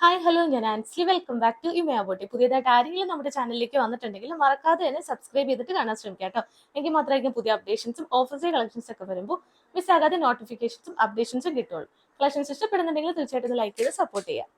Hi hello ഞാൻ ആൻസ്ലി welcome back to ഇമയ ബോട്ടി. പുതിയതായിട്ട് ആരെങ്കിലും നമ്മുടെ ചാനലിലേക്ക് വന്നിട്ടുണ്ടെങ്കിൽ മറക്കാതെ തന്നെ സബ്സ്ക്രൈബ് ചെയ്തിട്ട് കാണാൻ ശ്രമിക്കാം കേട്ടോ. എങ്കിൽ മാത്രമായിരിക്കും പുതിയ അപ്ഡേഷൻസും ഓഫേഴ്സ് കളക്ഷൻസ് ഒക്കെ വരുമ്പോൾ മിസ്സാകാതെ നോട്ടിഫിക്കേഷൻസും അപ്ഡേഷൻസും കിട്ടുള്ളൂ. കളക്ഷൻസ് ഇഷ്ടപ്പെടുന്നുണ്ടെങ്കിൽ തീർച്ചയായിട്ടും ലൈക്ക് ചെയ്ത് സപ്പോർട്ട് ചെയ്യാം.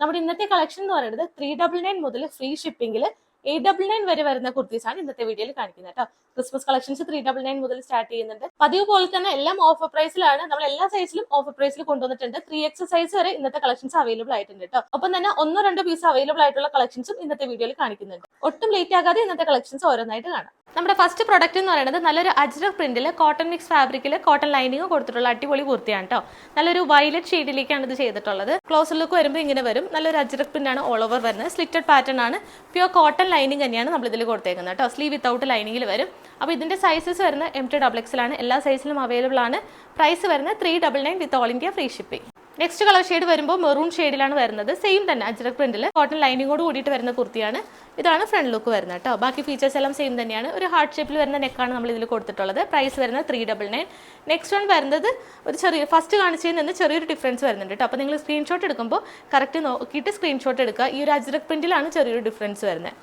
നമ്മുടെ ഇന്നത്തെ കളക്ഷൻ എന്ന് പറയുന്നത് 399 മുതൽ ഫ്രീ ഷിപ്പിംഗിൽ 899 വരെ വരുന്ന കുർത്തീസ് ആണ് ഇന്നത്തെ വീഡിയോയിൽ കാണിക്കുന്നത് കേട്ടോ. ക്രിസ്മസ് കളക്ഷൻസ് 399 മുതൽ സ്റ്റാർട്ട് ചെയ്യുന്നുണ്ട്. പതിവ് പോലെ തന്നെ എല്ലാം ഓഫർ പ്രൈസിലാണ്. നമ്മൾ എല്ലാ സൈസിലും ഓഫർ പ്രൈസിൽ കൊണ്ടുവന്നിട്ടുണ്ട്. 3X സൈസ് വരെ ഇന്നത്തെ കളക്ഷൻസ് അവൈലബിൾ ആയിട്ടുണ്ട് കേട്ടോ. ഒപ്പം തന്നെ 1-2 പീസ് അവൈലബിൾ ആയിട്ടുള്ള കളക്ഷൻസും ഇന്നത്തെ വീഡിയോയിൽ കാണിക്കുന്നുണ്ട്. ഒട്ടും ലേറ്റ് ആകാതെ ഇന്നത്തെ കളക്ഷൻസ് ഓരോന്നായിട്ട് കാണാം. നമ്മുടെ ഫസ്റ്റ് പ്രൊഡക്റ്റ് എന്ന് പറയുന്നത് നല്ലൊരു അജ്രക് പ്രിന്റിൽ കോട്ടൺ മിക്സ് ഫാബ്രിക്കിൽ കോട്ടൺ ലൈനിങ് കൊടുത്തിട്ടുള്ള അടിപൊളി കുർത്തിയാണ് കേട്ടോ. നല്ലൊരു വയലറ്റ് ഷെയ്ഡിലേക്കാണ് ഇത് ചെയ്തിട്ടുള്ളത്. ക്ലോസ് ലുക്ക് വരുമ്പോൾ ഇങ്ങനെ വരും. നല്ലൊരു അജ്രക് പ്രിന്റ് ആണ് ഓൾ ഓവർ വരുന്നത്. സ്ലിറ്റഡ് പാറ്റേൺ ആണ്. പ്യൂർ കോട്ടൺ ലൈനിങ് തന്നെയാണ് നമ്മൾ ഇതിൽ കൊടുത്തേക്കുന്നത് കേട്ടോ. സ്ലീവ് വിത്തൗട്ട് ലൈനിങ്ങിൽ വരും. അപ്പോൾ ഇതിന്റെ സൈസസ് വരുന്നത് MT XX ആണ്. എല്ലാ സൈസിലും അവൈലബിൾ ആണ്. പ്രൈസ് വരുന്നത് 399 വിത്ത് all India free shipping. Next colour shade വരുമ്പോൾ മെറൂൺ ഷെയ്ഡിലാണ് വരുന്നത്. സെയിം തന്നെ അജ്രക് പ്രിന്റിൽ കോട്ടൺ ലൈനിങ്ങോട് കൂടിയിട്ട് വരുന്ന കുർത്തിയാണ്. ഇതാണ് ഫ്രണ്ട് ലുക്ക് വരുന്നത് കേട്ടോ. ബാക്കി ഫീച്ചേഴ്സ് എല്ലാം സെയിം തന്നെയാണ്. ഒരു ഹാർട്ട് ഷേപ്പിൽ വരുന്ന നെക്കാണ് നമ്മൾ ഇതിൽ കൊടുത്തിട്ടുള്ളത്. പ്രൈസ് വരുന്നത് 399. നെക്സ്റ്റ് വൺ വരുന്നത് ഒരു ചെറിയ ഫസ്റ്റ് കാണിച്ചതിൽ നിന്ന് ചെറിയൊരു ഡിഫറൻസ് വരുന്നുണ്ട് കേട്ടോ. അപ്പോൾ നിങ്ങൾ സ്ക്രീൻഷോട്ട് എടുക്കുമ്പോൾ കറക്റ്റ് നോക്കിയിട്ട് സ്ക്രീൻഷോട്ട് എടുക്കുക. ഈ ഒരു അജ്രക് പ്രിന്റിലാണ് ചെറിയൊരു ഡിഫറൻസ് വരുന്നത്.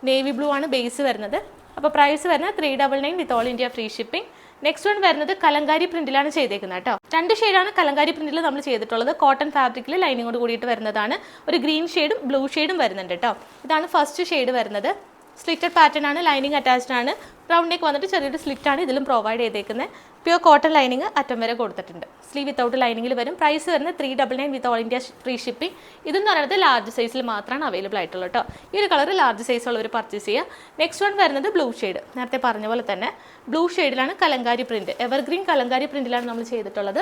നേവി ബ്ലൂ ആണ് ബേസ് വരുന്നത്. അപ്പോൾ പ്രൈസ് വരുന്നത് 399 വിത്ത് all India free shipping. Next one വരുന്നത് കലങ്കാരി പ്രിന്റിലാണ് ചെയ്തേക്കുന്നത് കേട്ടോ. 2 ഷെയ്ഡാണ് കലങ്കാരി പ്രിന്റിൽ നമ്മൾ ചെയ്തിട്ടുള്ളത്. കോട്ടൺ ഫാബ്രിക്കിൽ ലൈനിങ്ങോട് കൂടിയിട്ട് വരുന്നതാണ്. ഒരു ഗ്രീൻ ഷെയ്ഡും ബ്ലൂ ഷെയ്ഡും വരുന്നുണ്ട് കേട്ടോ. ഇതാണ് ഫസ്റ്റ് ഷെയ്ഡ് വരുന്നത്. സ്ലിറ്റഡ് പാറ്റേൺ ആണ്. ലൈനിങ് അറ്റാച്ച്ഡ് ആണ്. റൗണ്ട് നെക്ക് വന്നിട്ട് ചെറിയൊരു സ്ലിറ്റ് ആണ് ഇതിലും പ്രൊവൈഡ് ചെയ്തേക്കുന്നത്. പ്യൂർ കോട്ടൺ ലൈനിങ് അറ്റം വരെ കൊടുത്തിട്ടുണ്ട്. സ്ലീവ് വിത്തൗട്ട് ലൈനിങ്ങിൽ വരും. പ്രൈസ് വരുന്നത് 399 വിത്ത് ഓൾ ഇന്ത്യ ഫ്രീ ഷിപ്പിംഗ്. ഇതെന്ന് പറയുന്നത് ലാർജ് സൈസിൽ മാത്രമാണ് അവൈലബിൾ ആയിട്ടുള്ളത് കേട്ടോ. ഈ ഒരു കളർ ലാർജ് സൈസ് ഉള്ളവർ പർച്ചേസ് ചെയ്യുക. നെക്സ്റ്റ് വൺ വരുന്നത് ബ്ലൂ ഷെയ്ഡ്. നേരത്തെ പറഞ്ഞ പോലെ തന്നെ ബ്ലൂ ഷെയ്ഡിലാണ് കലങ്കാരി പ്രിന്റ്. എവർഗ്രീൻ കലങ്കാരി പ്രിന്റിലാണ് നമ്മൾ ചെയ്തിട്ടുള്ളത്.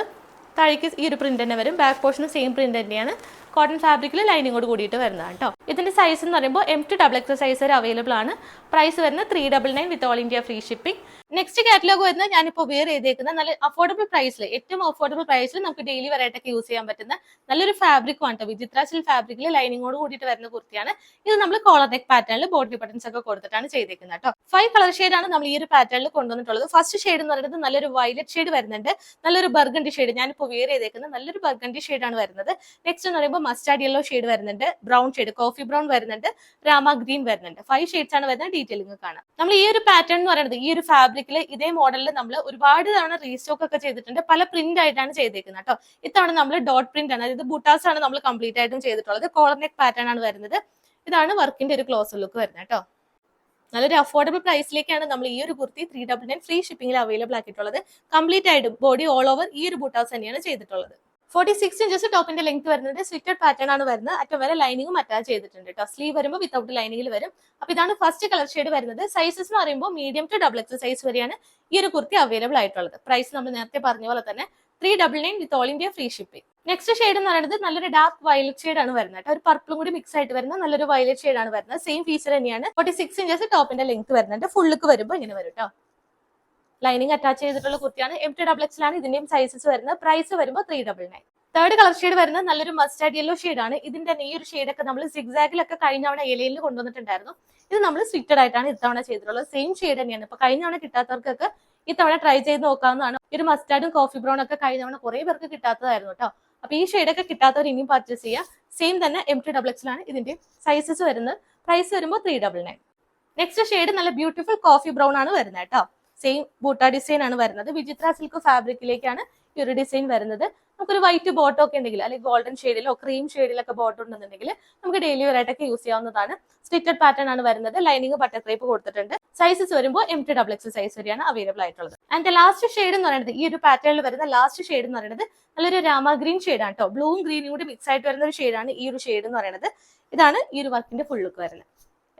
താഴേക്ക് ഈ ഒരു പ്രിന്റ് തന്നെ വരും. ബാക്ക് പോർഷന് സെയിം പ്രിന്റ് തന്നെയാണ്. കോട്ടൺ ഫാബ്രിക്കിൽ ലൈനിങ്ങോട് കൂടിയിട്ട് വരുന്നതാണ് കേട്ടോ. ഇതിന്റെ സൈസ് എന്ന് പറയുമ്പോൾ MT XX സൈസ് വരെ അവൈലബിൾ ആണ്. പ്രൈസ് വരുന്നത് 399 വിത്ത് all India free shipping. Next catalogue വരുന്നത് ഞാനിപ്പോൾ വെയർ ചെയ്തേക്കുന്ന നല്ല അഫോർഡബിൾ പ്രൈസിൽ, ഏറ്റവും അഫോർഡബിൾ പ്രൈസിൽ നമുക്ക് ഡെയിലി വെറൈറ്റി യൂസ് ചെയ്യാൻ പറ്റുന്ന നല്ലൊരു ഫാബ്രിക് ആണ് കേട്ടോ. വിചിത്ര സിൽക്ക് ഫാബ്രിക്കിൽ ലൈനിങ്ങോട് കൂടിയിട്ട് വരുന്ന കുർത്തിയാണ്. ഇത് നമ്മൾ കോളർ നെക്ക് പാറ്റേണിൽ ബോഡി ബട്ടൺസ് ഒക്കെ കൊടുത്തിട്ടാണ് ചെയ്തേക്കുന്നത് കേട്ടോ. 5 കളർ ഷെയ്ഡാണ് നമ്മൾ ഈ ഒരു പാറ്റേണിൽ കൊണ്ടുവന്നിട്ടുള്ളത്. ഫസ്റ്റ് ഷെയ്ഡ് എന്ന് പറയുന്നത് നല്ലൊരു വയലറ്റ് ഷെയ്ഡ് വരുന്നുണ്ട്. നല്ലൊരു ബർഗണ്ടി ഷെയ്ഡ്. ഞാനിപ്പോൾ വെയർ ചെയ്തേക്കുന്നത് നല്ലൊരു ബർഗണ്ടി ഷെയ്ഡാണ് വരുന്നത്. നെക്സ്റ്റ് എന്ന് പറയുമ്പോൾ മസ്റ്റാർഡ് യെല്ലോ ഷെയ്ഡ് വരുന്നുണ്ട്. ബ്രൗൺ ഷെയ്ഡ്, കോഫി ബ്രൗൺ വരുന്നുണ്ട്. രാമ ഗ്രീൻ വരുന്നുണ്ട്. 5 ഷെയ്ഡ്സ് ആണ് വരുന്നത്. ഡീറ്റെയിലിംഗ് കാണാം. നമ്മൾ ഈ ഒരു പാറ്റേൺ എന്ന് പറയുന്നത് ഈ ഒരു ഫാബ്രിക്കിൽ ഇതേ മോഡലിൽ നമ്മൾ ഒരുപാട് തവണ റീസ്റ്റോക്ക് ഒക്കെ ചെയ്തിട്ടുണ്ട്. പല പ്രിന്റ് ആയിട്ടാണ് ചെയ്തേക്കുന്നത് കേട്ടോ. ഇത്തവണ നമ്മൾ ഡോട്ട് പ്രിന്റ് ആണ്, അതായത് ബുട്ടാസ് ആണ് നമ്മൾ കംപ്ലീറ്റ് ആയിട്ടും ചെയ്തിട്ടുള്ളത്. കോളർ നെക്ക് പാറ്റേൺ ആണ് വരുന്നത്. ഇതാണ് വർക്കിന്റെ ഒരു ക്ലോസ് ലുക്ക് വരുന്നത് കേട്ടോ. നല്ലൊരു അഫോർഡബിൾ പ്രൈസിലേക്കാണ് നമ്മൾ ഈ ഒരു കുർത്തി 399 ഫ്രീ ഷിപ്പിംഗിൽ അവൈലബിൾ ആക്കിയിട്ടുള്ളത്. കംപ്ലീറ്റ് ആയിട്ടും ബോഡി ഓൾ ഓവർ ഈ ഒരു ബുട്ടാസ് തന്നെയാണ് ചെയ്തിട്ടുള്ളത്. 46 ഇഞ്ചസ് ടോപ്പിന്റെ ലെങ്ത് വരുന്നത്. സ്ലിറ്റഡ് പാറ്റേൺ ആണ് വരുന്നത്. അറ്റം വരെ ലൈനിങ്ങും അറ്റാച്ച് ചെയ്തിട്ടുണ്ട് കേട്ടോ. സ്ലീവ് വരുമ്പോൾ വിത്തൗട്ട് ലൈനിങ്ങിൽ വരും. അപ്പൊ ഇതാണ് ഫസ്റ്റ് കളർ ഷെയ്ഡ് വരുന്നത്. സൈസസ് എന്ന് പറയുമ്പോൾ മീഡിയം ടു XX സൈസ് വരെയാണ് ഈ ഒരു കുർത്തി അവൈലബിൾ ആയിട്ടുള്ളത്. പ്രൈസ് നമ്മൾ നേരത്തെ പറഞ്ഞ പോലെ തന്നെ 399 വിത്ത് all India free shipping. Next shade എന്ന് പറയുന്നത് നല്ലൊരു ഡാർക്ക് വയലറ്റ് ഷെയ്ഡ് ആണ് വരുന്നത്. ഒരു പർപ്പിളും കൂടി മിക്സ് ആയിട്ട് വരുന്ന നല്ലൊരു വയലറ്റ് ഷെയ്ഡ് ആണ് വരുന്നത്. സെയിം ഫീച്ചർ തന്നെയാണ്. 46 ഇഞ്ചസ് ടോപ്പിന്റെ ലെങ്ത് വരുന്നുണ്ട്. ഫുള്ളുക്ക് വരുമ്പോൾ ഇങ്ങനെ വരും കേട്ടോ. ലൈനിങ് അറ്റാച്ച് ചെയ്തിട്ടുള്ള കുർത്തിയാണ്. MT XX ലാണ് ഇതിന്റെയും സൈസസ് വരുന്നത്. പ്രൈസ് വരുമ്പോൾ 399. തേർഡ് കളർ ഷെയ്ഡ് വരുന്നത് നല്ലൊരു മസ്റ്റാർഡ് യെല്ലോ ഷെയ്ഡ് ആണ്. ഇതിന്റെ ഈ ഒരു ഷെയ്ഡൊക്കെ നമ്മൾ സിഗ്സാഗിലൊക്കെ കഴിഞ്ഞ തവണ ഇലയിൽ കൊണ്ടുവന്നിട്ടുണ്ടായിരുന്നു. ഇത് നമ്മൾ സ്ലിറ്റഡ് ആയിട്ടാണ് ഇത്തവണ ചെയ്തിട്ടുള്ളത്. സെയിം ഷെയ്ഡ് തന്നെയാണ്. ഇപ്പൊ കഴിഞ്ഞ തവണ കിട്ടാത്തവർക്കൊക്കെ ഇത്തവണ ട്രൈ ചെയ്ത് നോക്കാവുന്നതാണ്. ഈ ഒരു മസ്റ്റാർഡും കോഫി ബ്രൗൺ ഒക്കെ കഴിഞ്ഞ തവണ കുറെ പേർക്ക് കിട്ടാത്തതായിരുന്നു കേട്ടോ. അപ്പൊ ഈ ഷെയ്ഡൊക്കെ കിട്ടാത്തവർ ഇനിയും പർച്ചേസ് ചെയ്യുക. സെയിം തന്നെ MT XX ലാണ് ഇതിന്റെ സൈസസ് വരുന്നത്. പ്രൈസ് വരുമ്പോൾ 399. നെക്സ്റ്റ് ഷെയ്ഡ് നല്ല ബ്യൂട്ടിഫുൾ കോഫി ബ്രൗൺ ആണ് വരുന്നത് കേട്ടോ. സെയിം ബൂട്ട ഡിസൈൻ ആണ് വരുന്നത്. വിചിത്ര സിൽക്ക് ഫാബ്രിക്കിലേക്കാണ് ഈ ഒരു ഡിസൈൻ വരുന്നത്. നമുക്കൊരു വൈറ്റ് ബോട്ടോ ഒക്കെ ഉണ്ടെങ്കിൽ, അല്ലെങ്കിൽ ഗോൾഡൻ ഷെയ്ഡിലോ ക്രീം ഷെയ്ഡിലൊക്കെ ബോട്ടോ ഉണ്ടെന്നുണ്ടെങ്കിൽ നമുക്ക് ഡെയിലി വെയറായിട്ടൊക്കെ യൂസ് ചെയ്യാവുന്നതാണ്. സ്ലിറ്റഡ് പാറ്റേൺ ആണ് വരുന്നത്. ലൈനിങ് ബട്ടർ ക്രേപ്പ് കൊടുത്തിട്ടുണ്ട്. സൈസസ് വരുമ്പോൾ MT XX സൈസ് വരെയാണ് അവൈലബിൾ ആയിട്ടുള്ളത്. ആൻഡ് ലാസ്റ്റ് ഷെയ്ഡ് എന്ന് പറയുന്നത് ഈ ഒരു പാറ്റേണിൽ വരുന്ന ലാസ്റ്റ് ഷെയ്ഡ് എന്ന് പറയുന്നത് നല്ലൊരു രാമ ഗ്രീൻ ഷെയ്ഡ് ആണ് കേട്ടോ. ബ്ലൂവും ഗ്രീനും കൂടി മിക്സ് ആയിട്ട് വരുന്ന ഒരു ഷെയ്ഡാണ് ഈ ഒരു ഷെയ്ഡ് എന്ന് പറയുന്നത്. ഇതാണ് ഈ ഒരു വർക്കിന്റെ ഫുൾ ലുക്ക് വരുന്നത്.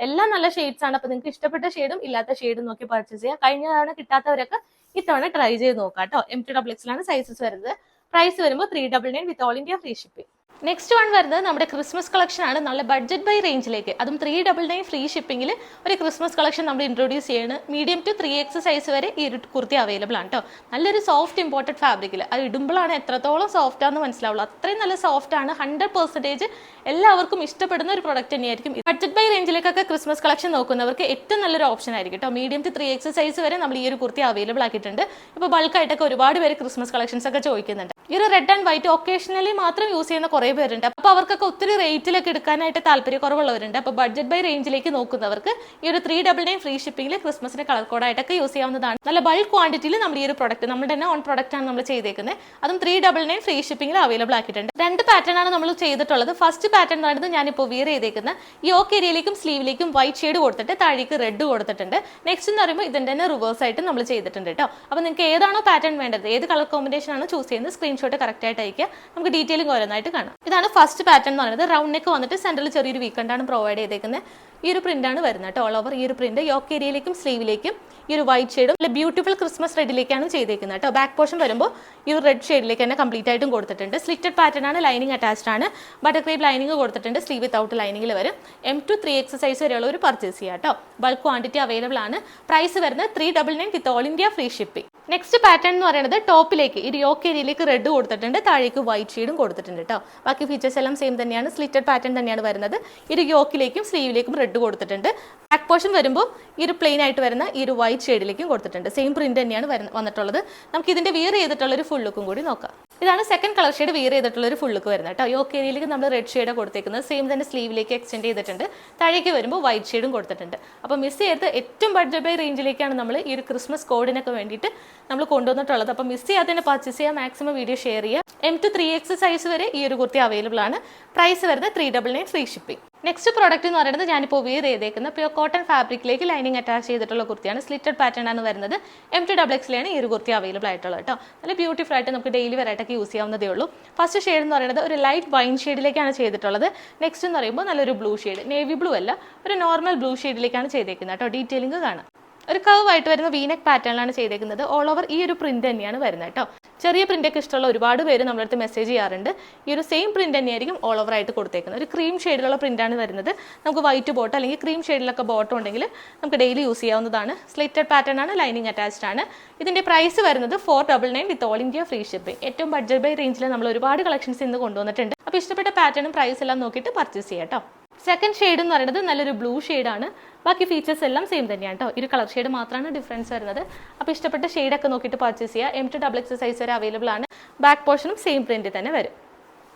എല്ലാം നല്ല ഷെയ്ഡ്സ് ആണ്. അപ്പൊ നിങ്ങൾക്ക് ഇഷ്ടപ്പെട്ട ഷെയ്ഡും ഇല്ലാത്ത ഷെയ്ഡും നോക്കി പർച്ചേസ് ചെയ്യാം. കഴിഞ്ഞ തവണ കിട്ടാത്തവരൊക്കെ ഇത്തവണ ട്രൈ ചെയ്ത് നോക്കാം കേട്ടോ. MT XX ലാണ് സൈസസ് വരുന്നത്. പ്രൈസ് വരുമ്പോൾ 399 വിത്ത് all India free shipping. Next one വരുന്നത് നമ്മുടെ ക്രിസ്മസ് കളക്ഷൻ ആണ്. നല്ല ബഡ്ജറ്റ് ബൈ റേഞ്ചിലേക്ക്, അതും 399 ഫ്രീ ഷിപ്പിംഗിൽ ഒരു ക്രിസ്മസ് കളക്ഷൻ നമ്മൾ ഇൻട്രൊഡ്യൂസ് ചെയ്യാണ്. മീഡിയം ടു 3X സൈസ് വരെ ഈ ഒരു കുർത്തി അവൈലബിൾ ആണ് കേട്ടോ. നല്ലൊരു സോഫ്റ്റ് ഇമ്പോർട്ടഡ് ഫാബ്രിക്കിൽ, അത് ഇടുമ്പോഴാണ് എത്രത്തോളം സോഫ്റ്റ് ആണെന്ന് മനസ്സിലാവുള്ളൂ. അത്രയും നല്ല സോഫ്റ്റ് ആണ്. 100% എല്ലാവർക്കും ഇഷ്ടപ്പെടുന്ന ഒരു പ്രൊഡക്റ്റ് തന്നെയായിരിക്കും. ബഡ്ജറ്റ് ബൈ റേഞ്ചിലേക്കൊക്കെ ക്രിസ്മസ് കളക്ഷൻ നോക്കുന്നവർക്ക് ഏറ്റവും നല്ലൊരു ഓപ്ഷൻ ആയിരിക്കും കേട്ടോ. മീഡിയം ടു 3X സൈസ് വരെ നമ്മൾ ഈ ഒരു കുർത്തി അവൈലബിൾ ആക്കിയിട്ടുണ്ട്. ഇപ്പോൾ ബൾക്കായിട്ടൊക്കെ ഒരുപാട് പേര് ക്രിസ്മസ് കളക്ഷൻസ് ഒക്കെ ചോദിക്കുന്നുണ്ട്. ഈ ഒരു റെഡ് ആൻഡ് വൈറ്റ് ഒക്കേഷണലി മാത്രം യൂസ് ചെയ്യുന്ന കുറേ കുറേ പേരുണ്ട്. അപ്പോൾ അവർക്കൊക്കെ ഒത്തിരി റേറ്റിലൊക്കെ എടുക്കാനായിട്ട് താല്പര്യക്കുറവുള്ളവരുണ്ട്. അപ്പോൾ ബഡ്ജറ്റ് ബൈ റേഞ്ചിലേക്ക് നോക്കുന്നവർക്ക് ഈ ഒരു 399 ഫ്രീ ഷിപ്പിംഗിൽ ക്രിസ്മസിന് കളർ കോഡായിട്ടൊക്കെ യൂസ് ചെയ്യാവുന്നതാണ്. നല്ല ബൾക്ക് ക്വാണ്ടിറ്റിയിൽ നമ്മൾ ഈ ഒരു പ്രൊഡക്റ്റ് നമ്മുടെ തന്നെ ഓൺ പ്രൊഡക്റ്റ് ആണ് നമ്മൾ ചെയ്തേക്കുന്നത്. അതും 399 ഫ്രീ ഷിപ്പിംഗിൽ അവൈലബിൾ ആക്കിയിട്ടുണ്ട്. 2 പാറ്റേൺ ആണ് നമ്മൾ ചെയ്തിട്ടുള്ളത്. ഫസ്റ്റ് പാറ്റേൺ എന്ന് പറയുന്നത് ഞാനിപ്പോൾ വിയർ ചെയ്തേക്കുന്ന യോക്ക് ഏരിയയിലേക്കും സ്ലീവിലേക്കും വൈറ്റ് ഷെയ്ഡ് കൊടുത്തിട്ട് താഴേക്ക് റെഡ് കൊടുത്തിട്ടുണ്ട്. നെക്സ്റ്റ് എന്ന് പറയുമ്പോൾ ഇതിന്റെ തന്നെ റിവേഴ്സ് ആയിട്ട് നമ്മൾ ചെയ്തിട്ടുണ്ട് കേട്ടോ. അപ്പോൾ നിങ്ങൾക്ക് ഏതാണോ പാറ്റേൺ വേണ്ടത്, ഏത് കളർ കോമ്പിനേഷൻ ആണ് ചൂസ് ചെയ്യുന്നത്, സ്ക്രീൻഷോട്ട് കറക്റ്റ് ആയിട്ട് അയക്കുക. നമുക്ക് ഡീറ്റെയിലിംഗ് ഓരോന്നായിട്ട് കാണാം. ഇതാണ് ഫസ്റ്റ് പാറ്റേൺ എന്ന് പറയുന്നത്. റൗണ്ട് നെക്ക് വന്നിട്ട് സെന്ററിൽ ചെറിയൊരു വീക്കണ്ടാണ് പ്രൊവൈഡ് ചെയ്തേക്കുന്നത്. ഈ ഒരു പ്രിന്റ് ആണ് വരുന്നത് കേട്ടോ. ഓൾ ഓവർ ഈ ഒരു പ്രിന്റ് യോക്ക് ഏരിയയിലേക്കും സ്ലീവിലേക്കും ഈ ഒരു വൈറ്റ് ഷെയ്ഡും നല്ല ബ്യൂട്ടിഫുൾ ക്രിസ്മസ് റെഡിലേക്കാണ് ചെയ്തേക്കുന്നത് കേട്ടോ. ബാക്ക് പോർഷൻ വരുമ്പോൾ ഈ ഒരു റെഡ് ഷെയ്ഡിലേക്ക് തന്നെ കംപ്ലീറ്റ് ആയിട്ടും കൊടുത്തിട്ടുണ്ട്. സ്ലിറ്റഡ് പാറ്റേൺ ആണ്, ലൈനിങ് അറ്റാച്ച്ഡ് ആണ്. ബട്ടർ ക്രീം ലൈനിങ് കൊടുത്തിട്ടുണ്ട്. സ്ലീവ് വിത്തൗട്ട് ലൈനിങ്ങിൽ വരും. M to 3X സൈസ് വരെയുള്ള ഒരു പർച്ചേസ് ചെയ്യാം കേട്ടോ. ബൾക്ക് ക്വാണ്ടിറ്റി അവൈലബിൾ ആണ്. പ്രൈസ് വരുന്നത് 399 വിത്ത് all India free shipping. Next pattern എന്ന് പറയുന്നത് ടോപ്പിലേക്ക് ഈ യോക്ക് ഏരിയയിലേക്ക് റെഡ് കൊടുത്തിട്ടുണ്ട്, താഴേക്ക് വൈറ്റ് ഷെയ്ഡും കൊടുത്തിട്ടുണ്ട് കേട്ടോ. ബാക്കി ഫീച്ചേഴ്സ് എല്ലാം സെയിം തന്നെയാണ്. സ്ലിറ്റഡ് പാറ്റേൺ തന്നെയാണ് വരുന്നത്. ഈ ഒരു യോക്കിലേക്കും സ്ലീവിലേക്കും റെഡ് കൊടുത്തിട്ടുണ്ട്. ബാക്ക് പോർഷൻ വരുമ്പോൾ ഈ ഒരു പ്ലെയിൻ ആയിട്ട് വരുന്ന ഈ ഒരു വൈറ്റ് ഷെയ്ഡിലേക്കും കൊടുത്തിട്ടുണ്ട്. സെയിം പ്രിന്റ് തന്നെയാണ് വന്നിട്ടുള്ളത്. നമുക്ക് ഇതിന്റെ വിയർ ചെയ്തിട്ടുള്ള ഒരു ഫുൾ ലുക്കും കൂടി നോക്കാം. ഇതാണ് സെക്കൻഡ് കളർ ഷെയ്ഡ് വിയർ ചെയ്തിട്ടുള്ള ഒരു ഫുൾ ലുക്ക് വരുന്നത് കേട്ടോ. യോക്ക് ഏരിയയിലേക്ക് നമ്മൾ റെഡ് ഷെയ്ഡ് കൊടുത്തേക്കുന്നത്. സെയിം തന്നെ സ്ലീവിലേക്ക് എക്സ്റ്റെൻഡ് ചെയ്തിട്ടുണ്ട്. താഴേക്ക് വരുമ്പോൾ വൈറ്റ് ഷെയ്ഡും കൊടുത്തിട്ടുണ്ട്. അപ്പോൾ മിസ് ചെയ്ത് ഏറ്റവും ബഡ്ജറ്റ് ബൈ റേഞ്ചിലേക്കാണ് നമ്മൾ ഈ ഒരു ക്രിസ്മസ് കോഡിനൊക്കെ വേണ്ടിയിട്ട് നമ്മൾ കൊണ്ടുവന്നിട്ടുള്ളത്. അപ്പോൾ മിസ് ചെയ്യാതെ തന്നെ പർച്ചേസ് ചെയ്യാം. മാക്സിമം വീഡിയോ ഷെയർ ചെയ്യുക. M to 3X സൈസ് വരെ ഈ ഒരു കുർത്തി അവൈലബിൾ ആണ്. പ്രൈസ് വരുന്നത് 399 ഫ്രീ ഷിപ്പിംഗ്. നെക്സ്റ്റ് പ്രോഡക്റ്റ് എന്ന് പറയുന്നത് ഞാനിപ്പോൾ വിയർ ചെയ്തേക്കുന്ന പ്യൂർ കോട്ടൺ ഫാബ്രിക്കിലേക്ക് ലൈനിങ് അറ്റാച്ച് ചെയ്തിട്ടുള്ള കുർത്തിയാണ്. സ്ലിറ്റഡ് പാറ്റേൺ ആണ് വരുന്നത്. M to XXL ഈ ഒരു കുർത്തി അവൈലബിൾ ആയിട്ടുള്ളത് കേട്ടോ. നല്ല ബ്യൂട്ടിഫുൾ ആയിട്ട് നമുക്ക് ഡെയിലി വെറൈറ്റൊക്കെ യൂസ് ചെയ്യാവുന്നതേ ഉള്ളൂ. ഫസ്റ്റ് ഷെയ്ഡ് എന്ന് പറയുന്നത് ഒരു ലൈറ്റ് വൈൻ ഷെയ്ഡിലേക്കാണ് ചെയ്തിട്ടുള്ളത്. നെക്സ്റ്റ് എന്ന് പറയുമ്പോൾ നല്ലൊരു ബ്ലൂ ഷെയ്ഡ്, നേവി ബ്ലൂ അല്ല, ഒരു നോർമൽ ബ്ലൂ ഷെയ്ഡിലേക്കാണ് ചെയ്തേക്കുന്നത് കേട്ടോ. ഡീറ്റെയിലിംഗ് കാണാം. ഒരു കർവ് ആയിട്ട് വരുന്ന വീനെക്ക് പാറ്റേണിലാണ് ചെയ്തേക്കുന്നത്. ഓൾ ഓവർ ഈ ഒരു പ്രിന്റ് തന്നെയാണ് വരുന്നത് കേട്ടോ. ചെറിയ പ്രിന്റൊക്കെ ഇഷ്ടമുള്ള ഒരുപാട് പേര് നമ്മളടുത്ത് മെസ്സേജ് ചെയ്യാറുണ്ട്. ഈ ഒരു സെയിം പ്രിന്റ് തന്നെയായിരിക്കും ഓൾ ഓവർ ആയിട്ട് കൊടുത്തേക്കുന്നത്. ഒരു ക്രീം ഷെയ്ഡിലുള്ള പ്രിന്റാണ് വരുന്നത്. നമുക്ക് വൈറ്റ് ബോട്ടോ അല്ലെങ്കിൽ ക്രീം ഷെയ്ഡിലൊക്കെ ബോട്ടോ ഉണ്ടെങ്കിൽ നമുക്ക് ഡെയിലി യൂസ് ചെയ്യാവുന്നതാണ്. സ്ലിറ്റഡ് പാറ്റേൺ ആണ്, ലൈനിങ് അറ്റാച്ച്ഡ് ആണ്. ഇതിന്റെ പ്രൈസ് വരുന്നത് 499 വിത്ത് ഓൾ ഇന്ത്യ ഫ്രീ ഷിപ്പിംഗ്. ഏറ്റവും ബഡ്ജറ്റ് ബൈ റേഞ്ചിൽ നമ്മൾ ഒരുപാട് കളക്ഷൻസ് ഇന്ന് കൊണ്ടുവന്നിട്ടുണ്ട്. അപ്പോൾ ഇഷ്ടപ്പെട്ട പാറ്റേണും പ്രൈസ് എല്ലാം നോക്കിയിട്ട് പർച്ചേസ് ചെയ്യാം കേട്ടോ. സെക്കൻഡ് ഷെയ്ഡ് എന്ന് പറയുന്നത് നല്ലൊരു ബ്ലൂ ഷെയ്ഡാണ്. ബാക്കി ഫീച്ചേഴ്സ് എല്ലാം സെയിം തന്നെയാണ് കേട്ടോ. ഒരു കളർ ഷെയ്ഡ് മാത്രമാണ് ഡിഫറൻസ് വരുന്നത്. അപ്പോൾ ഇഷ്ടപ്പെട്ട ഷെയ്ഡൊക്കെ നോക്കിയിട്ട് പർച്ചേസ് ചെയ്യുക. M to XXL സൈസ് വരെ അവൈലബിൾ ആണ്. ബാക്ക് പോർഷനും സെയിം പ്രിന്റ് തന്നെ വരും.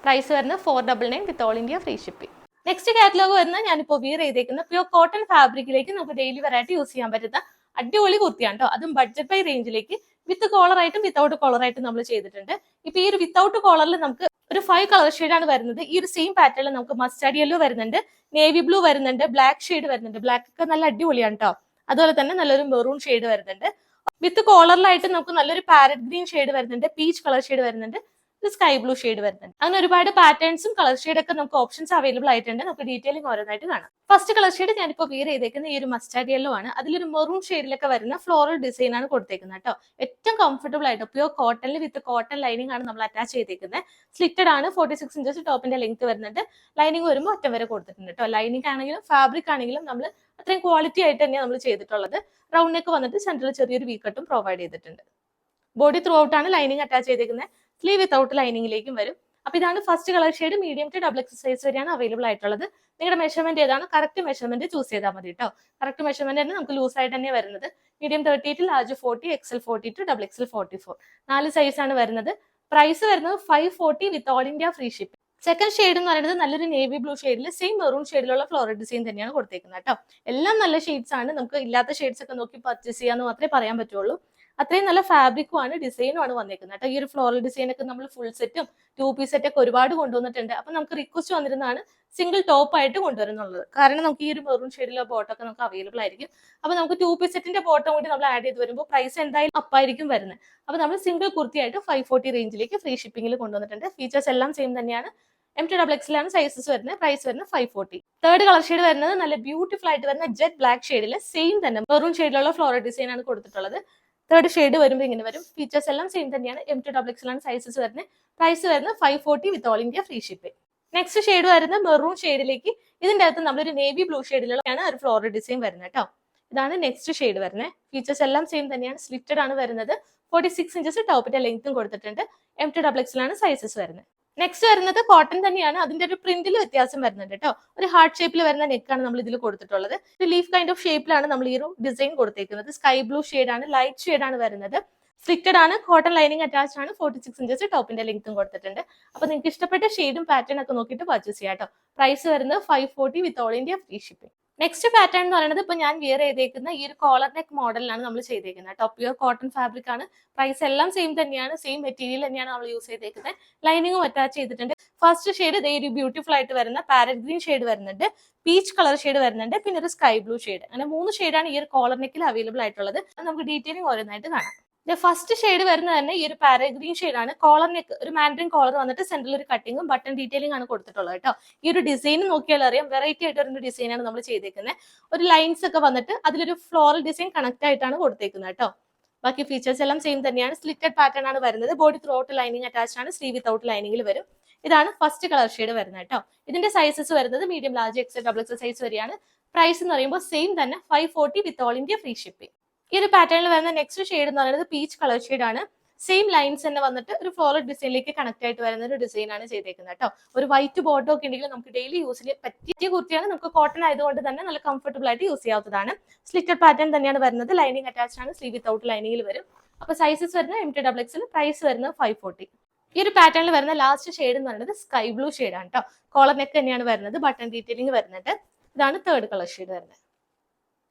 പ്രൈസ് വരുന്നത് 499 വിത്ത് all India free shipping. Next catalogue വരുന്നത് ഞാനിപ്പോൾ വിയർ ചെയ്തേക്കുന്ന പ്യൂർ കോട്ടൺ ഫാബ്രിക്കിലേക്ക് നമുക്ക് ഡെയിലി വെറൈറ്റി യൂസ് ചെയ്യാൻ പറ്റുന്ന അടിപൊളി കുർത്തിയാണ് കേട്ടോ. അതും ബഡ്ജറ്റ് ബൈ റേഞ്ചിലേക്ക് വിത്ത് കോളറായിട്ടും വിത്തൗട്ട് കോളറായിട്ടും നമ്മൾ ചെയ്തിട്ടുണ്ട്. ഇപ്പൊ ഈ ഒരു വിത്തൗട്ട് കോളറിൽ നമുക്ക് ഒരു 5 കളർ ഷെയ്ഡാണ് വരുന്നത്. ഈ ഒരു സെയിം പാറ്റേണിൽ നമുക്ക് മസ്റ്റാർഡ് യെല്ലോ വരുന്നുണ്ട്, നേവി ബ്ലൂ വരുന്നുണ്ട്, ബ്ലാക്ക് ഷെയ്ഡ് വരുന്നുണ്ട്. ബ്ലാക്ക് ഒക്കെ നല്ല അടിപൊളിയാണ് കേട്ടോ. അതുപോലെ തന്നെ നല്ലൊരു മെറൂൺ ഷെയ്ഡ് വരുന്നുണ്ട്. വിത്ത് കോളറിലായിട്ട് നമുക്ക് നല്ലൊരു പാരറ്റ് ഗ്രീൻ ഷെയ്ഡ് വരുന്നുണ്ട്, പീച്ച് കളർ ഷെയ്ഡ് വരുന്നുണ്ട്, സ്കൈ ബ്ലൂ ഷെയ്ഡ് വരുന്നുണ്ട്. അങ്ങനെ ഒരുപാട് പാറ്റേൺസും കളർ ഷെയ്ഡൊക്കെ നമുക്ക് ഓപ്ഷൻസ് അവൈലബിൾ ആയിട്ടുണ്ട്. നമുക്ക് ഡീറ്റെയിലിംഗ് ഓരോന്നായിട്ട് കാണാം. ഫസ്റ്റ് കളർ ഷെയ്ഡ് ഞാനിപ്പോൾ വിയർ ചെയ്തേക്കുന്ന ഈ ഒരു മസ്റ്റാർഡ് യെല്ലോ ആണ്. അതിലൊരു മെറൂൺ ഷെയ്ഡിലൊക്കെ വരുന്ന ഫ്ലോറൽ ഡിസൈൻ ആണ് കൊടുത്തേക്കുന്നത് കേട്ടോ. ഏറ്റവും കംഫർട്ടബിൾ ആയിട്ട് പ്യൂർ കോട്ടണിൽ വിത്ത് കോട്ടൺ ലൈനിങ് ആണ് നമ്മൾ അറ്റാച്ച് ചെയ്തേക്കുന്നത്. സ്ലിറ്റഡ് ആണ്. 46 ഇഞ്ചസ് ടോപ്പിന്റെ ലെങ്ത് വരുന്നുണ്ട്. ലൈനിങ് വരുമ്പോൾ അറ്റം വരെ കൊടുത്തിട്ടുണ്ട് കേട്ടോ. ലൈനിങ് ആണെങ്കിലും ഫാബ്രിക് ആണെങ്കിലും നമ്മൾ അത്രയും ക്വാളിറ്റി ആയിട്ട് തന്നെയാണ് നമ്മൾ ചെയ്തിട്ടുള്ളത്. റൗണ്ട് നെക്ക് വന്നിട്ട് സെന്ററിൽ ചെറിയൊരു വീക്കട്ടും പ്രൊവൈഡ് ചെയ്തിട്ടുണ്ട്. ബോഡി ത്രൂ ഔട്ട് ആണ് ലൈനിങ് അറ്റാച്ച് ചെയ്തേക്കുന്നത്. സ്ലീവ് വിത്തൗട്ട് ലൈനിങ്ങിലേക്കും വരും. അപ്പൊ ഇതാണ് first colour shade. Medium to XXL size വരെയാണ് അവൈലബിൾ ആയിട്ടുള്ളത്. നിങ്ങളുടെ മെഷർമെന്റ് ഏതാണ് കറക്റ്റ് മെഷർമെന്റ് ചൂസ് ചെയ്താൽ മതി കേട്ടോ. കറക്റ്റ് മെഷർമെന്റ് തന്നെ നമുക്ക് ലൂസ് ആയിട്ട് തന്നെ വരുന്നത്. Medium 38, large 40, XL 42, XXL 44 4 size ആണ് വരുന്നത്. പ്രൈസ് വരുന്നത് 540 with all India free shipping. Second shade എന്ന് പറയുന്നത് നല്ലൊരു നേവി ബ്ലൂ ഷെയ്ഡിൽ സെയിം മെറൂൺ ഷെയ്ഡിലുള്ള ഫ്ലോറൽ ഡിസൈൻ തന്നെയാണ് കൊടുത്തേക്കുന്നത് കേട്ടോ. എല്ലാം നല്ല ഷെയ്ഡ്സ് ആണ്. നമുക്ക് ഇല്ലാത്ത ഷെയ്ഡ്സ് ഒക്കെ നോക്കി പർച്ചേസ് ചെയ്യാന്ന് മാത്രമേ പറയാൻ പറ്റുള്ളൂ. അത്രയും നല്ല ഫാബ്രിക്കും ആണ്, ഡിസൈനും ആണ് വന്നേക്കുന്നത് കേട്ടോ. ഈ ഒരു ഫ്ലോറൽ ഡിസൈൻ ഒക്കെ നമ്മൾ ഫുൾ സെറ്റും 2 പീസ് സെറ്റ് ഒക്കെ ഒരുപാട് കൊണ്ടുവന്നിട്ടുണ്ട്. അപ്പൊ നമുക്ക് റിക്വസ്റ്റ് വന്നിരുന്നതാണ് സിംഗിൾ ടോപ്പ് ആയിട്ട് കൊണ്ടുവരുന്നുള്ളത്. കാരണം നമുക്ക് ഈ ഒരു മെറൂൺ ഷെയ്ഡിലുള്ള ബോട്ടം ഒക്കെ നമുക്ക് അവൈലബിൾ ആയിരിക്കും. അപ്പൊ നമുക്ക് 2 പീസ് സെറ്റിന്റെ ബോട്ടം കൂടി നമ്മൾ ആഡ് ചെയ്ത് വരുമ്പോൾ പ്രൈസ് എന്തായാലും അപ്പായിരിക്കും വരുന്നത്. അപ്പൊ നമ്മൾ സിംഗിൾ കുർത്തിയായിട്ട് 540 റേഞ്ചിലേക്ക് ഫ്രീ ഷിപ്പിംഗിൽ കൊണ്ടുവന്നിട്ടുണ്ട്. ഫീച്ചേഴ്സ് എല്ലാം സെയിം തന്നെയാണ്. M to XXL ആണ് സൈസസ് വരുന്നത്. പ്രൈസ് വരുന്നത് 540. തേർഡ് കളർ ഷെയ്ഡ് വരുന്നത് നല്ല ബ്യൂട്ടിഫുൾ ആയിട്ട് വരുന്ന ജെറ്റ് ബ്ലാക്ക് ഷെയ്ഡിൽ സെയിം തന്നെ മെറൂൺ ഷെയ്ഡിലുള്ള ഫ്ലോറൽ ഡിസൈൻ ആണ് കൊടുത്തിട്ടുള്ളത്. തേർഡ് ഷെയ്ഡ് വരുമ്പോൾ ഇങ്ങനെ വരും. ഫീച്ചേഴ്സ് എല്ലാം സെയിം തന്നെയാണ്. M to XXL ആണ് സൈസസ് വരുന്നത്. പ്രൈസ് വരുന്നത് 540 with all India free shipping. Next shade വരുന്ന മെറൂൺ ഷെയ്ഡിലേക്ക് ഇതിന്റെ അകത്ത് നമ്മളൊരു നേവി ബ്ലൂ ഷെയ്ഡിലാണ് ഒരു ഫ്ലോറൽ ഡിസൈൻ വരുന്നത് കേട്ടോ. ഇതാണ് നെക്സ്റ്റ് ഷെയ്ഡ് വരുന്നത്. ഫീച്ചേഴ്സ് എല്ലാം സെയിം തന്നെയാണ്. സ്ലിറ്റഡ് ആണ് വരുന്നത്. 46 ഇഞ്ചസ് ടോപ്പിന്റെ ലെങ്ത്തും കൊടുത്തിട്ടുണ്ട്. M to XXL ആണ് സൈസസ് വരുന്നത്. നെക്സ്റ്റ് വരുന്നത് കോട്ടൺ തന്നെയാണ്. അതിന്റെ ഒരു പ്രിന്റിൽ വ്യത്യാസം വരുന്നുണ്ട് കേട്ടോ. ഒരു ഹാർട്ട് ഷേപ്പിൽ വരുന്ന നെക്കാണ് നമ്മൾ ഇതിൽ കൊടുത്തിട്ടുള്ളത്. ഒരു ലീഫ് കൈൻഡ് ഓഫ് ഷേപ്പിലാണ് നമ്മൾ ഈ ഒരു ഡിസൈൻ കൊടുത്തേക്കുന്നത്. സ്കൈ ബ്ലൂ ഷെയ്ഡാണ്, ലൈറ്റ് ഷെയ്ഡാണ് വരുന്നത്. സ്ലിറ്റഡ് ആണ്, കോട്ടൺ ലൈനിങ് അറ്റാച്ച്ഡ് ആണ്, 46 ഇഞ്ചസ് ടോപ്പിന്റെ ലെങ്ത്തും കൊടുത്തിട്ടുണ്ട്. അപ്പൊ നിങ്ങൾക്ക് ഇഷ്ടപ്പെട്ട ഷെയ്ഡും പാറ്റേൺ ഒക്കെ നോക്കിയിട്ട് പർച്ചേസ് ചെയ്യാം കേട്ടോ. പ്രൈസ് വരുന്നത് 540 with all India free shipping. Next pattern എന്ന് പറയുന്നത് ഇപ്പൊ ഞാൻ വിയർ ചെയ്തേക്കുന്ന ഈ ഒരു കോളർ നെക്ക് മോഡലിലാണ് നമ്മൾ ചെയ്തേക്കുന്നത് കേട്ടോ. പ്യൂർ കോട്ടൺ ഫാബ്രിക് ആണ്. പ്രൈസ് എല്ലാം സെയിം തന്നെയാണ്, സെയിം മെറ്റീരിയൽ തന്നെയാണ് നമ്മൾ യൂസ് ചെയ്തേക്കുന്നത്. ലൈനിങ്ങും അറ്റാച്ച് ചെയ്തിട്ടുണ്ട്. ഫസ്റ്റ് ഷെയ്ഡ് ഇതേ ഒരു ബ്യൂട്ടിഫുൾ ആയിട്ട് വരുന്ന പാരറ്റ് ഗ്രീൻ ഷെയ്ഡ് വരുന്നുണ്ട്, പീച്ച് കളർ ഷെയ്ഡ് വരുന്നുണ്ട്, പിന്നെ ഒരു സ്കൈ ബ്ലൂ ഷെയ്ഡ്. അങ്ങനെ 3 ഷെയ്ഡാണ് ഈ ഒരു കോളർ നെക്കിൽ അവൈലബിൾ ആയിട്ടുള്ളത്. നമുക്ക് ഡീറ്റെയിലിംഗ് ഓരോന്നായിട്ട് കാണാം. ഫസ്റ്റ് ഷെയ്ഡ് വരുന്നത് തന്നെ ഈ ഒരു പാരറ്റ് ഗ്രീൻ ഷെയ്ഡാണ്. കോളർ നെക്ക് ഒരു മാൻഡ്രിൻ കോളർ വന്നിട്ട് സെന്ററിൽ ഒരു കട്ടിങ്ങും ബട്ടൺ ഡീറ്റെയിലിംഗ് ആണ് കൊടുത്തിട്ടുള്ളത് കേട്ടോ. ഈ ഒരു ഡിസൈൻ നോക്കിയാൽ അറിയാം, വെറൈറ്റി ആയിട്ട് ഒരു ഡിസൈനാണ് നമ്മൾ ചെയ്തേക്കുന്നത്. ഒരു ലൈൻസ് ഒക്കെ വന്നിട്ട് അതിലൊരു ഫ്ലോറൽ ഡിസൈൻ കണക്ട് ആയിട്ടാണ് കൊടുത്തേക്കുന്നത് കേട്ടോ. ബാക്കി ഫീച്ചേഴ്സ് എല്ലാം സെയിം തന്നെയാണ്. സ്ലിറ്റഡ് പാറ്റേൺ ആണ് വരുന്നത്. Body through out lining attached ആണ്, സ്ലീവ് വിത്തൗട്ട് ലൈനിങ്ങിൽ വരും. ഇതാണ് ഫസ്റ്റ് കളർ ഷെയ്ഡ് വരുന്നത് കേട്ടോ. ഇതിന്റെ സൈസസ് വരുന്നത് medium, large, XL, double XL size വരെയാണ്. പ്രൈസ് എന്ന് പറയുമ്പോൾ സെയിം തന്നെ 540 with all India free shipping. ഈ ഒരു പാറ്റേണിൽ വരുന്ന നെക്സ്റ്റ് ഷെയ്ഡ് എന്ന് പറയുന്നത് പീച്ച് കളർ ഷെയ്ഡ് ആണ്. സെയിം ലൈൻസ് തന്നെ വന്നിട്ട് ഒരു ഫ്ലോറൽ ഡിസൈനിലേക്ക് കണക്ട് ആയിട്ട് വരുന്ന ഒരു ഡിസൈൻ ആണ് ചെയ്തേക്കുന്നത് കേട്ടോ. ഒരു വൈറ്റ് ബോർഡർ ഒക്കെ ഉണ്ടെങ്കിൽ നമുക്ക് ഡെയിലി യൂസിന് പറ്റിയ കുർത്തിയാണ്. നമുക്ക് കോട്ടൺ ആയതുകൊണ്ട് തന്നെ നല്ല കംഫർട്ടബിൾ ആയിട്ട് യൂസ് ചെയ്യാവുന്നതാണ്. സ്ലിറ്റഡ് പാറ്റേൺ തന്നെയാണ് വരുന്നത്. ലൈനിങ് അറ്റാച്ച്ഡ് ആണ്, സ്ലീവ് വിത്തൗട്ട് ലൈനിങ്ങിൽ വരും. അപ്പൊ സൈസസ് വരുന്നത് MT XXL. പ്രൈസ് വരുന്നത് 540. ഈ ഒരു പാറ്റേണിൽ വരുന്ന ലാസ്റ്റ് ഷെയ്ഡ് എന്ന് പറയുന്നത് സ്കൈ ബ്ലൂ ഷെയ്ഡ് ആണ് കേട്ടോ. കോളർ നെക്ക് തന്നെയാണ് വരുന്നത്, ബട്ടൺ ഡീറ്റെയിലിംഗ് വരുന്നുണ്ട്. ഇതാണ് തേർഡ് കളർ ഷെയ്ഡ് വരുന്നത്.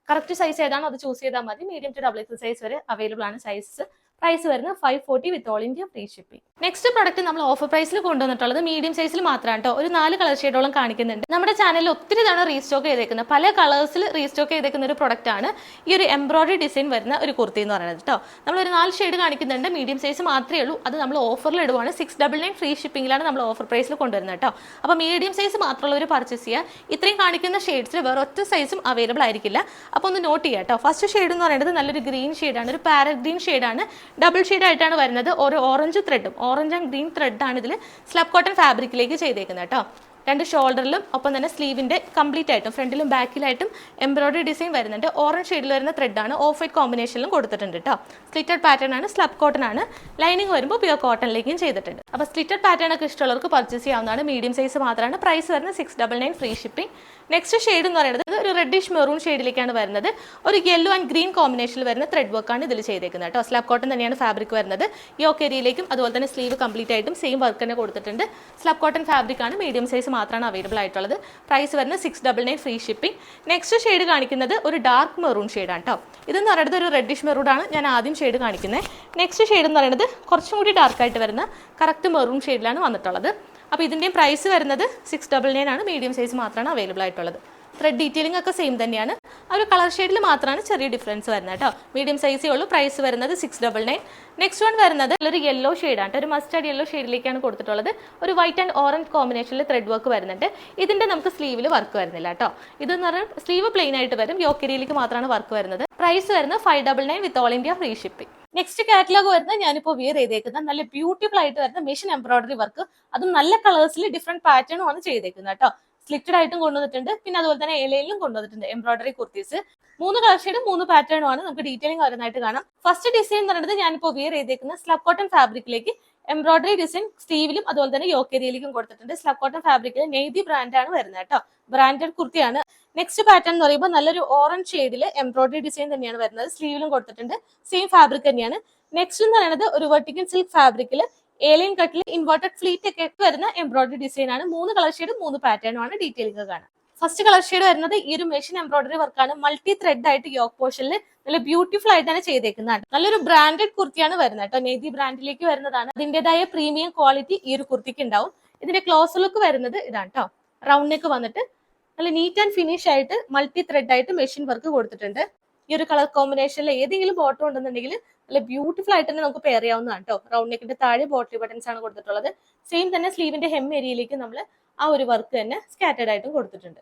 കറക്റ്റ് സൈസ് ഏതാണോ അത് ചൂസ് ചെയ്താൽ മതി. Medium to double XL size വരെ അവൈലബിൾ ആണ് സൈസസ്. പ്രൈസ് വരുന്നത് 540 with all India free shipping. Next product നമ്മൾ ഓഫർ പ്രൈസിൽ കൊണ്ടുവന്നിട്ടുള്ളത് മീഡിയം സൈസിൽ മാത്രമാണ് കേട്ടോ. ഒരു 4 കളർ ഷെയ്ഡോളം കാണിക്കുന്നുണ്ട്. നമ്മുടെ ചാനലിൽ ഒത്തിരി തവണ റീസ്റ്റോക്ക് ചെയ്തേക്കുന്ന, പല കളേഴ്സിൽ റീസ്റ്റോക്ക് ചെയ്തേക്കുന്ന ഒരു പ്രൊഡക്റ്റ് ആണ് ഈ ഒരു എംബ്രോയിഡറി ഡിസൈൻ വരുന്ന ഒരു കുർത്തി എന്ന് പറയുന്നത് കേട്ടോ. നമ്മളൊരു 4 ഷെയ്ഡ് കാണിക്കുന്നുണ്ട്. മീഡിയം സൈസ് മാത്രമേ ഉള്ളൂ. അത് നമ്മൾ ഓഫറിൽ ഇടുവാണ്. 699 ഫ്രീ ഷിപ്പിംഗിലാണ് നമ്മൾ ഓഫർ പ്രൈസിൽ കൊണ്ടുവരുന്നത് കേട്ടോ. അപ്പോൾ മീഡിയം സൈസ് മാത്രമുള്ളവർ പർച്ചേസ് ചെയ്യുക. ഇത്രയും കാണിക്കുന്ന ഷെയ്ഡ്സിൽ വേറെ ഒറ്റ സൈസും അവൈലബിൾ ആയിരിക്കില്ല. അപ്പോൾ ഒന്ന് നോട്ട് ചെയ്യുക കേട്ടോ. ഫസ്റ്റ് ഷെയ്ഡ് എന്ന് പറയുന്നത് നല്ലൊരു ഗ്രീൻ ഷെയ്ഡാണ്, ഒരു പാരറ്റ് ഗ്രീൻ ഷെയ്ഡാണ്. ഡബിൾ ഷെയ്ഡ് ആയിട്ടാണ് വരുന്നത്. ഒരു ഓറഞ്ച് ത്രെഡും, ഓറഞ്ച് ആൻഡ് ഗ്രീൻ ത്രെഡാണ് ഇതിൽ സ്ലബ് കോട്ടൺ ഫാബ്രിക്കിലേക്ക് ചെയ്തേക്കുന്നത് കേട്ടോ. 2 ഷോൾഡറിലും ഒപ്പം തന്നെ സ്ലീവിന്റെ കംപ്ലീറ്റ് ആയിട്ടും ഫ്രണ്ടിലും ബാക്കിലായിട്ടും എംബ്രോയിഡറി ഡിസൈൻ വരുന്നുണ്ട്. ഓറഞ്ച് ഷെയ്ഡിൽ വരുന്ന ത്രെഡാണ്. ഓഫ് വൈറ്റ് കോമ്പിനേഷനിലും കൊടുത്തിട്ടുണ്ട് കേട്ടോ. സ്ലിറ്റഡ് പാറ്റേൺ ആണ്, സ്ലബ് കോട്ടൺ ആണ്. ലൈനിങ് വരുമ്പോൾ പ്യൂർ കോട്ടണിലേക്കും ചെയ്തിട്ടുണ്ട്. അപ്പോൾ സ്ലിറ്റഡ് പാറ്റേൺ ഒക്കെ ഇഷ്ടമുള്ളവർക്ക് പർച്ചേസ് ചെയ്യാവുന്നതാണ്. മീഡിയം സൈസ് മാത്രമാണ്. പ്രൈസ് വരുന്നത് 699 ഫ്രീ ഷിപ്പിംഗ്. നെക്സ്റ്റ് ഷെയ്ഡ് എന്ന് പറയുന്നത് ഒരു റെഡിഷ് മെറൂൺ ഷെയ്ഡിലേക്കാണ് വരുന്നത്. ഒരു യെല്ലോ ആൻഡ് ഗ്രീൻ കോമ്പിനേഷനിൽ വരുന്ന ത്രെഡ് വർക്കാണ് ഇതിൽ ചെയ്തേക്കുന്നത് കേട്ടോ. സ്ലബ് കോട്ടൺ തന്നെയാണ് ഫാബ്രിക് വരുന്നത്. യോക്ക് ഏരിയയിലേക്കും അതുപോലെ തന്നെ സ്ലീവ് കംപ്ലീറ്റ് ആയിട്ടും സെയിം വർക്ക് തന്നെ കൊടുത്തിട്ടുണ്ട്. സ്ലബ് കോട്ടൺ ഫാബ്രിക് ആണ്. മീഡിയം സൈസ് മാത്രമാണ് അവൈലബിൾ ആയിട്ടുള്ളത്. പ്രൈസ് വരുന്നത് 699 ഫ്രീ ഷിപ്പിംഗ്. നെക്സ്റ്റ് ഷെയ്ഡ് കാണിക്കുന്നത് ഒരു ഡാർക്ക് മെറൂൺ ഷെയ്ഡാണ് കേട്ടോ. ഇതെന്ന് പറയുന്നത് ഒരു റെഡിഷ് മെറൂൺ ആണ്. ഞാൻ ആദ്യം ഷെയ്ഡ് കാണിക്കുന്നത്. നെക്സ്റ്റ് ഷെയ്ഡ് എന്ന് പറയുന്നത് കുറച്ചും കൂടി ഡാർക്കായിട്ട് വരുന്ന കറക്റ്റ് മെറൂൺ ഷെയ്ഡിലാണ് വന്നിട്ടുള്ളത്. അപ്പോൾ ഇതിൻ്റെയും പ്രൈസ് വരുന്നത് 699 ആണ്. മീഡിയം സൈസ് മാത്രമാണ് അവൈലബിൾ ആയിട്ടുള്ളത്. ത്രെഡ് ഡീറ്റെയിലിംഗ് ഒക്കെ സെയിം തന്നെയാണ്. ആ ഒരു കളർ ഷെയ്ഡിൽ മാത്രമാണ് ചെറിയ ഡിഫറൻസ് വരുന്നത് കേട്ടോ. മീഡിയം സൈസേ ഉള്ളൂ. പ്രൈസ് വരുന്നത് 699. നെക്സ്റ്റ് വൺ വരുന്നത് ഒരു യെല്ലോ ഷെയ്ഡാണ്. ഒരു മസ്റ്റാർഡ് യെല്ലോ ഷെയ്ഡിലേക്കാണ് കൊടുത്തിട്ടുള്ളത്. ഒരു വൈറ്റ് ആൻഡ് ഓറഞ്ച് കോമ്പിനേഷനിൽ ത്രെഡ് വർക്ക് വരുന്നുണ്ട്. ഇതിന്റെ നമുക്ക് സ്ലീവിൽ വർക്ക് വരുന്നില്ല കേട്ടോ. ഇതെന്ന് പറഞ്ഞാൽ സ്ലീവ് പ്ലെയിൻ ആയിട്ട് വരും. യോക്കേരിയിലേക്ക് മാത്രമാണ് വർക്ക് വരുന്നത്. പ്രൈസ് വരുന്നത് 599 വിത്ത് all India free shipping. Next catalogue വരുന്നത് ഞാനിപ്പോൾ വിയർ ചെയ്തേക്കുന്ന നല്ല ബ്യൂട്ടിഫുൾ ആയിട്ട് വരുന്ന മെഷീൻ എംബ്രോയിഡറി വർക്ക്, അതും നല്ല കളേഴ്സിൽ ഡിഫറെന്റ് പാറ്റേണും ആണ് ചെയ്തേക്കുന്നത് കേട്ടോ. സ്ലിറ്റഡ് ആയിട്ടും കൊണ്ടുവന്നിട്ടുണ്ട്, പിന്നെ അതുപോലെ തന്നെ ഇലയിലും കൊണ്ടുവന്നിട്ടുണ്ട് എംബ്രോയിഡറി കുർത്തീസ്. 3 കളർ ഷെയ്ഡും 3 പാറ്റേണും ആണ്. നമുക്ക് ഡീറ്റെയിലിംഗ് വരുന്നതായിട്ട് കാണാം. ഫസ്റ്റ് ഡിസൈൻ എന്ന് പറയുന്നത് ഞാനിപ്പോൾ വിയർ ചെയ്തേക്കുന്ന സ്ലബ് കോട്ടൺ ഫാബ്രിക്കിലേക്ക് എംബ്രോയിഡറി ഡിസൈൻ സ്ലീവിലും അതുപോലെ തന്നെ യോക്കേരിയിലേക്കും കൊടുത്തിട്ടുണ്ട്. സ്ലബ് കോട്ടൺ ഫാബ്രിക്കിൽ നെയ്തി ബ്രാൻഡാണ് വരുന്നത് കേട്ടോ. ബ്രാൻഡഡ് കുർത്തിയാണ്. നെക്സ്റ്റ് പാറ്റേൺ എന്ന് പറയുമ്പോൾ നല്ലൊരു ഓറഞ്ച് ഷെയ്ഡിൽ എംബ്രോയിഡറി ഡിസൈൻ തന്നെയാണ് വരുന്നത്. സ്ലീവിലും കൊടുത്തിട്ടുണ്ട്. സെയിം ഫാബ്രിക് തന്നെയാണ്. നെക്സ്റ്റ് എന്ന് പറയുന്നത് ഒരു വെർട്ടിക്കൽ സിൽക്ക് ഫാബ്രിക്കിൽ ഏലിയൻ കട്ടിൽ ഇൻവേർട്ടഡ് ഫ്ലീറ്റ് ഒക്കെ വരുന്ന എംബ്രോയിഡറി ഡിസൈൻ ആണ്. 3 കളർ ഷെയ്ഡും 3 പാറ്റേണും ആണ്. ഡീറ്റെയിലിംഗ് കാണാം. ഫസ്റ്റ് കളർ ഷെയ്ഡ് വരുന്നത് ഈ ഒരു മെഷീൻ എംബ്രോയിഡറി വർക്കാണ്. മൾട്ടി ത്രെഡ് ആയിട്ട് യോക്ക് പോർഷനിൽ നല്ല ബ്യൂട്ടിഫുൾ ആയിട്ടാണ് ചെയ്തേക്കുന്നതാണ്. നല്ലൊരു ബ്രാൻഡഡ് കുർത്തിയാണ് വരുന്നത് കേട്ടോ. നെയ്തി ബ്രാൻഡിലേക്ക് വരുന്നതാണ്. അതിന്റേതായ പ്രീമിയം ക്വാളിറ്റി ഈ ഒരു കുർത്തിക്ക് ഉണ്ടാവും. ഇതിന്റെ ക്ലോസ് ലുക്ക് വരുന്നത് ഇതാണ് കേട്ടോ. റൗണ്ട് നെക്ക് വന്നിട്ട് നല്ല നീറ്റ് ആൻഡ് ഫിനിഷ് ആയിട്ട് മൾട്ടി ത്രെഡ് ആയിട്ട് മെഷീൻ വർക്ക് കൊടുത്തിട്ടുണ്ട്. ഈ ഒരു കളർ കോമ്പിനേഷനിൽ ഏതെങ്കിലും ബോട്ടം ഉണ്ടെന്നുണ്ടെങ്കിൽ നല്ല ബ്യൂട്ടിഫുൾ ആയിട്ട് തന്നെ നമുക്ക് പെയർ ചെയ്യാവുന്നതാണ് കേട്ടോ. റൗണ്ട് നെക്കിന്റെ താഴെ ബോട്ടിൽ ബട്ടൺസ് ആണ് കൊടുത്തിട്ടുള്ളത്. സെയിം തന്നെ സ്ലീവിന്റെ ഹെം ഏരിയയിലേക്ക് നമ്മൾ ആ ഒരു വർക്ക് തന്നെ സ്കാറ്റേഡ് ആയിട്ടും കൊടുത്തിട്ടുണ്ട്.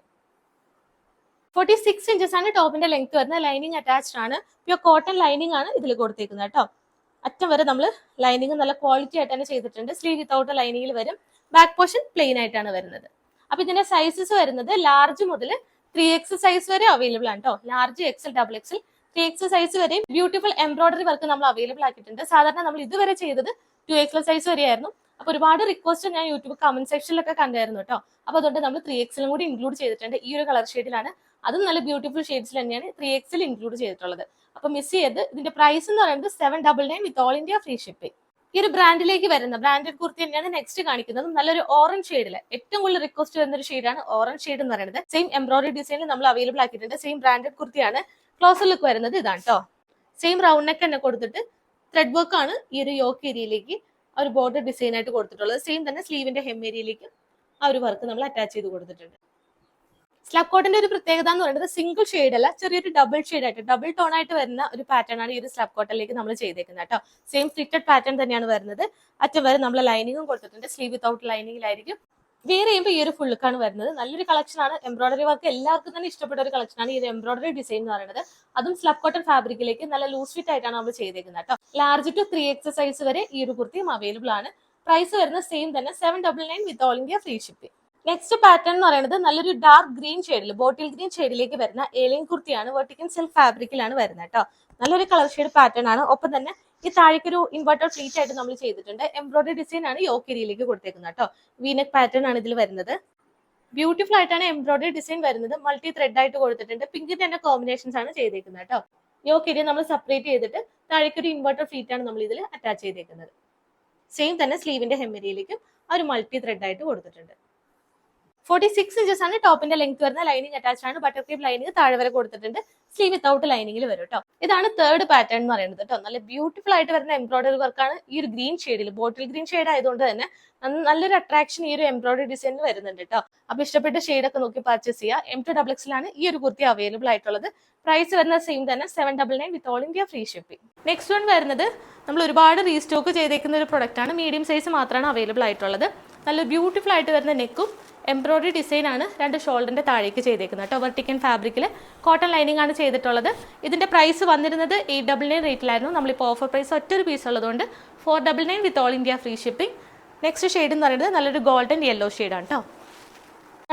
46 ഇഞ്ചസ് ആണ് ടോപ്പിന്റെ ലെങ്ത് വരുന്നത്. ലൈനിങ് അറ്റാച്ച്ഡ് ആണ്. പ്യൂർ കോട്ടൺ ലൈനിങ് ആണ് ഇതിൽ കൊടുത്തേക്കുന്നത് കേട്ടോ. അറ്റം വരെ നമ്മൾ ലൈനിങ് നല്ല ക്വാളിറ്റി ആയിട്ട് തന്നെ ചെയ്തിട്ടുണ്ട്. സ്ലീവ് വിത്തൗട്ട് ലൈനിങ്ങിൽ വരും. ബാക്ക് പോർഷൻ പ്ലെയിൻ ആയിട്ടാണ് വരുന്നത്. അപ്പൊ ഇതിന്റെ സൈസസ് വരുന്നത് ലാർജ് മുതൽ 3X സൈസ് വരെ അവൈലബിൾ ആണ് കേട്ടോ. Large, XL, double XL, 3X size വരെയും ബ്യൂട്ടിഫുൾ എംബ്രോയിഡറി വർക്ക് നമ്മൾ അവൈലബിൾ ആക്കിയിട്ടുണ്ട്. സാധാരണ നമ്മൾ ഇതുവരെ ചെയ്തത് 2XL സൈസ് വരെയായിരുന്നു. അപ്പൊ ഒരുപാട് റിക്വസ്റ്റ് ഞാൻ യൂട്യൂബ് കമന്റ് സെക്ഷനിലൊക്കെ കണ്ടായിരുന്നു കേട്ടോ. അപ്പൊ അതുകൊണ്ട് നമ്മൾ 3XL കൂടി ഇൻക്ലൂഡ് ചെയ്തിട്ടുണ്ട്. ഈ ഒരു കളർ ഷെയ്ഡിലാണ്. അതും നല്ല ബ്യൂട്ടിഫുൾ ഷെയ്ഡ്സിൽ തന്നെയാണ് 3XL ഇൻക്ലൂഡ് ചെയ്തിട്ടുള്ളത്. അപ്പൊ മിസ് ചെയ്ത് ഇതിന്റെ പ്രൈസ് എന്ന് പറയുന്നത് 799 വിത്ത് ഓൾ ഇന്ത്യ ഫ്രീ ഷിപ്പിംഗ്. ഈ ഒരു ബ്രാൻഡിലേക്ക് വരുന്ന ബ്രാൻഡഡ് കുർത്തി തന്നെയാണ് നെക്സ്റ്റ് കാണിക്കുന്നത്. നല്ലൊരു ഓറഞ്ച് ഷെയ്ഡില് ഏറ്റവും കൂടുതൽ റിക്വസ്റ്റ് വരുന്ന ഒരു ഷെയ്ഡാണ് ഓറഞ്ച് ഷെയ്ഡ് എന്ന് പറയുന്നത്. സെയിം എംബ്രോയിഡറി ഡിസൈനിൽ നമ്മൾ അവൈലബിൾ ആക്കിയിട്ടുണ്ട്. സെയിം ബ്രാൻഡഡ് കുർത്തിയാണ്. ക്ലോസർ ലുക്ക് വരുന്നത് ഇതാണ് കേട്ടോ. സെയിം റൗണ്ട് നെക്ക് തന്നെ കൊടുത്തിട്ട് ത്രെഡ് വർക്ക് ആണ് ഈ ഒരു യോക്ക് ഏരിയയിലേക്ക് ആ ഒരു ബോർഡർ ഡിസൈൻ ആയിട്ട് കൊടുത്തിട്ടുള്ളത്. സെയിം തന്നെ സ്ലീവിന്റെ ഹെം ഏരിയയിലേക്ക് ആ ഒരു വർക്ക് നമ്മൾ അറ്റാച്ച് ചെയ്ത് കൊടുത്തിട്ടുണ്ട്. സ്ലാബ് കോട്ടിന്റെ ഒരു പ്രത്യേകത എന്ന് പറയുന്നത് സിംഗിൾ ഷെയ്ഡ് അല്ല, ചെറിയൊരു ഡബിൾ ഷെയ്ഡ് ആയിട്ട് ഡബിൾ ടോൺ ആയിട്ട് വരുന്ന ഒരു പാറ്റേൺ ആണ് ഈ ഒരു സ്ലാബ് കോട്ടനിലേക്ക് നമ്മൾ ചെയ്തേക്കുന്നത് കേട്ടോ. സെയിം സ്ലിറ്റഡ് പാറ്റേൺ തന്നെയാണ് വരുന്നത്. അറ്റം വരെ നമ്മൾ ലൈനിങ്ങും കൊടുത്തിട്ടുണ്ട്. Sleeve without ലൈനിങ്ങിലായിരിക്കും. വെയർ ചെയ്യുമ്പോൾ ഈ ഒരു ഫുൾ ലുക്കാണ് വരുന്നത്. നല്ലൊരു കളക്ഷൻ ആണ്. എംബ്രോയിഡറി വർക്ക് എല്ലാവർക്കും തന്നെ ഇഷ്ടപ്പെട്ട ഒരു കളക്ഷൻ ആണ് ഈ ഒരു എംബ്രോയിഡറി ഡിസൈൻ എന്ന് പറയുന്നത്. അതും സ്ലബ് കോട്ടൺ ഫാബ്രിക്കിലേക്ക് നല്ല ലൂസ് ഫിറ്റ് ആയിട്ടാണ് നമ്മൾ ചെയ്തേക്കുന്നത് കേട്ടോ. ലാർജ് ടു 3X സൈസ് വരെ ഈ ഒരു കുർത്തിയും അവൈലബിൾ ആണ്. പ്രൈസ് വരുന്നത് സെയിം തന്നെ 799 വിത്ത് all India free shipping. Next pattern എന്ന് പറയുന്നത് നല്ലൊരു ഡാർക്ക് ഗ്രീൻ ഷെയ്ഡിൽ ബോട്ടിൽ ഗ്രീൻ ഷെയ്ഡിലേക്ക് വരുന്ന ഏലിയൻ കുർത്തിയാണ്. വെർട്ടിക്കൽ സിൽക്ക് ഫാബ്രിക്കിലാണ് വരുന്നത് കേട്ടോ. നല്ലൊരു കളർ ഷെയ്ഡ് പാറ്റേൺ ആണ്. ഒപ്പം തന്നെ ഈ താഴേക്കൊരു ഇൻവെർട്ടർ ഫ്ലീറ്റ് ആയിട്ട് നമ്മൾ ചെയ്തിട്ടുണ്ട്. എംബ്രോയിഡറി ഡിസൈൻ ആണ് യോക്ക് ഏരിയയിലേക്ക് കൊടുത്തേക്കുന്നത് കേട്ടോ. വീനെക്ക് പാറ്റേൺ ആണ് ഇതിൽ വരുന്നത്. ബ്യൂട്ടിഫുൾ ആയിട്ടാണ് എംബ്രോയിഡറി ഡിസൈൻ വരുന്നത്. മൾട്ടി ത്രെഡ് ആയിട്ട് കൊടുത്തിട്ടുണ്ട്. പിങ്കിന്റെ തന്നെ കോമ്പിനേഷൻസ് ആണ് ചെയ്തേക്കുന്നത് കേട്ടോ. യോക്ക് ഏരിയ നമ്മൾ സെപ്പറേറ്റ് ചെയ്തിട്ട് താഴേക്കൊരു ഇൻവെർട്ടർ ഫ്ലീറ്റ് ആണ് നമ്മൾ ഇതിൽ അറ്റാച്ച് ചെയ്തേക്കുന്നത്. സെയിം തന്നെ സ്ലീവിന്റെ ഹെം ഏരിയയിലേക്കും ആ ഒരു മൾട്ടി ത്രെഡ് ആയിട്ട് കൊടുത്തിട്ടുണ്ട്. 46 ഇഞ്ചസ് ആണ് ടോപ്പിന്റെ ലെങ്ത് വരുന്ന. ലൈനിങ് അറ്റാച്ച് ആണ്. ബട്ടർ ക്രീം ലൈനിങ് താഴെ വരെ കൊടുത്തിട്ടുണ്ട്. സ്ലീവ് വിത്തൗട്ട് ലൈനിങ്ങിൽ വരും കേട്ടോ. ഇതാണ് തേർഡ് പാറ്റേൺ എന്ന് പറയുന്നത് കേട്ടോ. നല്ല ബ്യൂട്ടിഫുൾ ആയിട്ട് വരുന്ന എംബ്രോയിഡറി വർക്കാണ് ഈ ഒരു ഗ്രീൻ ഷെയ്ഡിൽ. ബോട്ടിൽ ഗ്രീൻ ഷെയ്ഡ് ആയതുകൊണ്ട് തന്നെ നല്ലൊരു അട്രാക്ഷൻ ഈ ഒരു എംബ്രോയിഡറി ഡിസൈനിൽ വരുന്നുണ്ട് കേട്ടോ. അപ്പൊ ഇഷ്ടപ്പെട്ട ഷെയ്ഡൊക്കെ നോക്കി പർച്ചേസ് ചെയ്യുക. M2XX ആണ് ഈ ഒരു കുർത്തി അവൈലബിൾ ആയിട്ടുള്ളത്. പ്രൈസ് വരുന്നത് സെയിം തന്നെ 799 വിത്ത് all India free shipping. Next one വരുന്നത് നമ്മൾ ഒരുപാട് റീസ്റ്റോക്ക് ചെയ്തേക്കുന്ന ഒരു പ്രൊഡക്റ്റ് ആണ്. മീഡിയം സൈസ് മാത്രമാണ് അവൈലബിൾ ആയിട്ടുള്ളത്. നല്ല ബ്യൂട്ടിഫുൾ ആയിട്ട് വരുന്ന നെക്കും എംബ്രോയിഡറി ഡിസൈൻ ആണ് രണ്ട് ഷോൾഡറിന്റെ താഴേക്ക് ചെയ്തേക്കുന്നത് കേട്ടോ. വെർട്ടിക്കൽ ഫാബ്രിക്കിൽ കോട്ടൺ ലൈനിങ് ആണ് ചെയ്തിട്ടുള്ളത്. ഇതിന്റെ പ്രൈസ് വന്നിരുന്നത് 899 റേറ്റിലായിരുന്നു. നമ്മളിപ്പോൾ ഓഫർ പ്രൈസ് ഒറ്റൊരു പീസ് ഉള്ളതുകൊണ്ട് 499 വിത്ത് all India free shipping. Next shade എന്ന് പറയുന്നത് നല്ലൊരു ഗോൾഡൻ യെല്ലോ ഷെയ്ഡാണ് കേട്ടോ.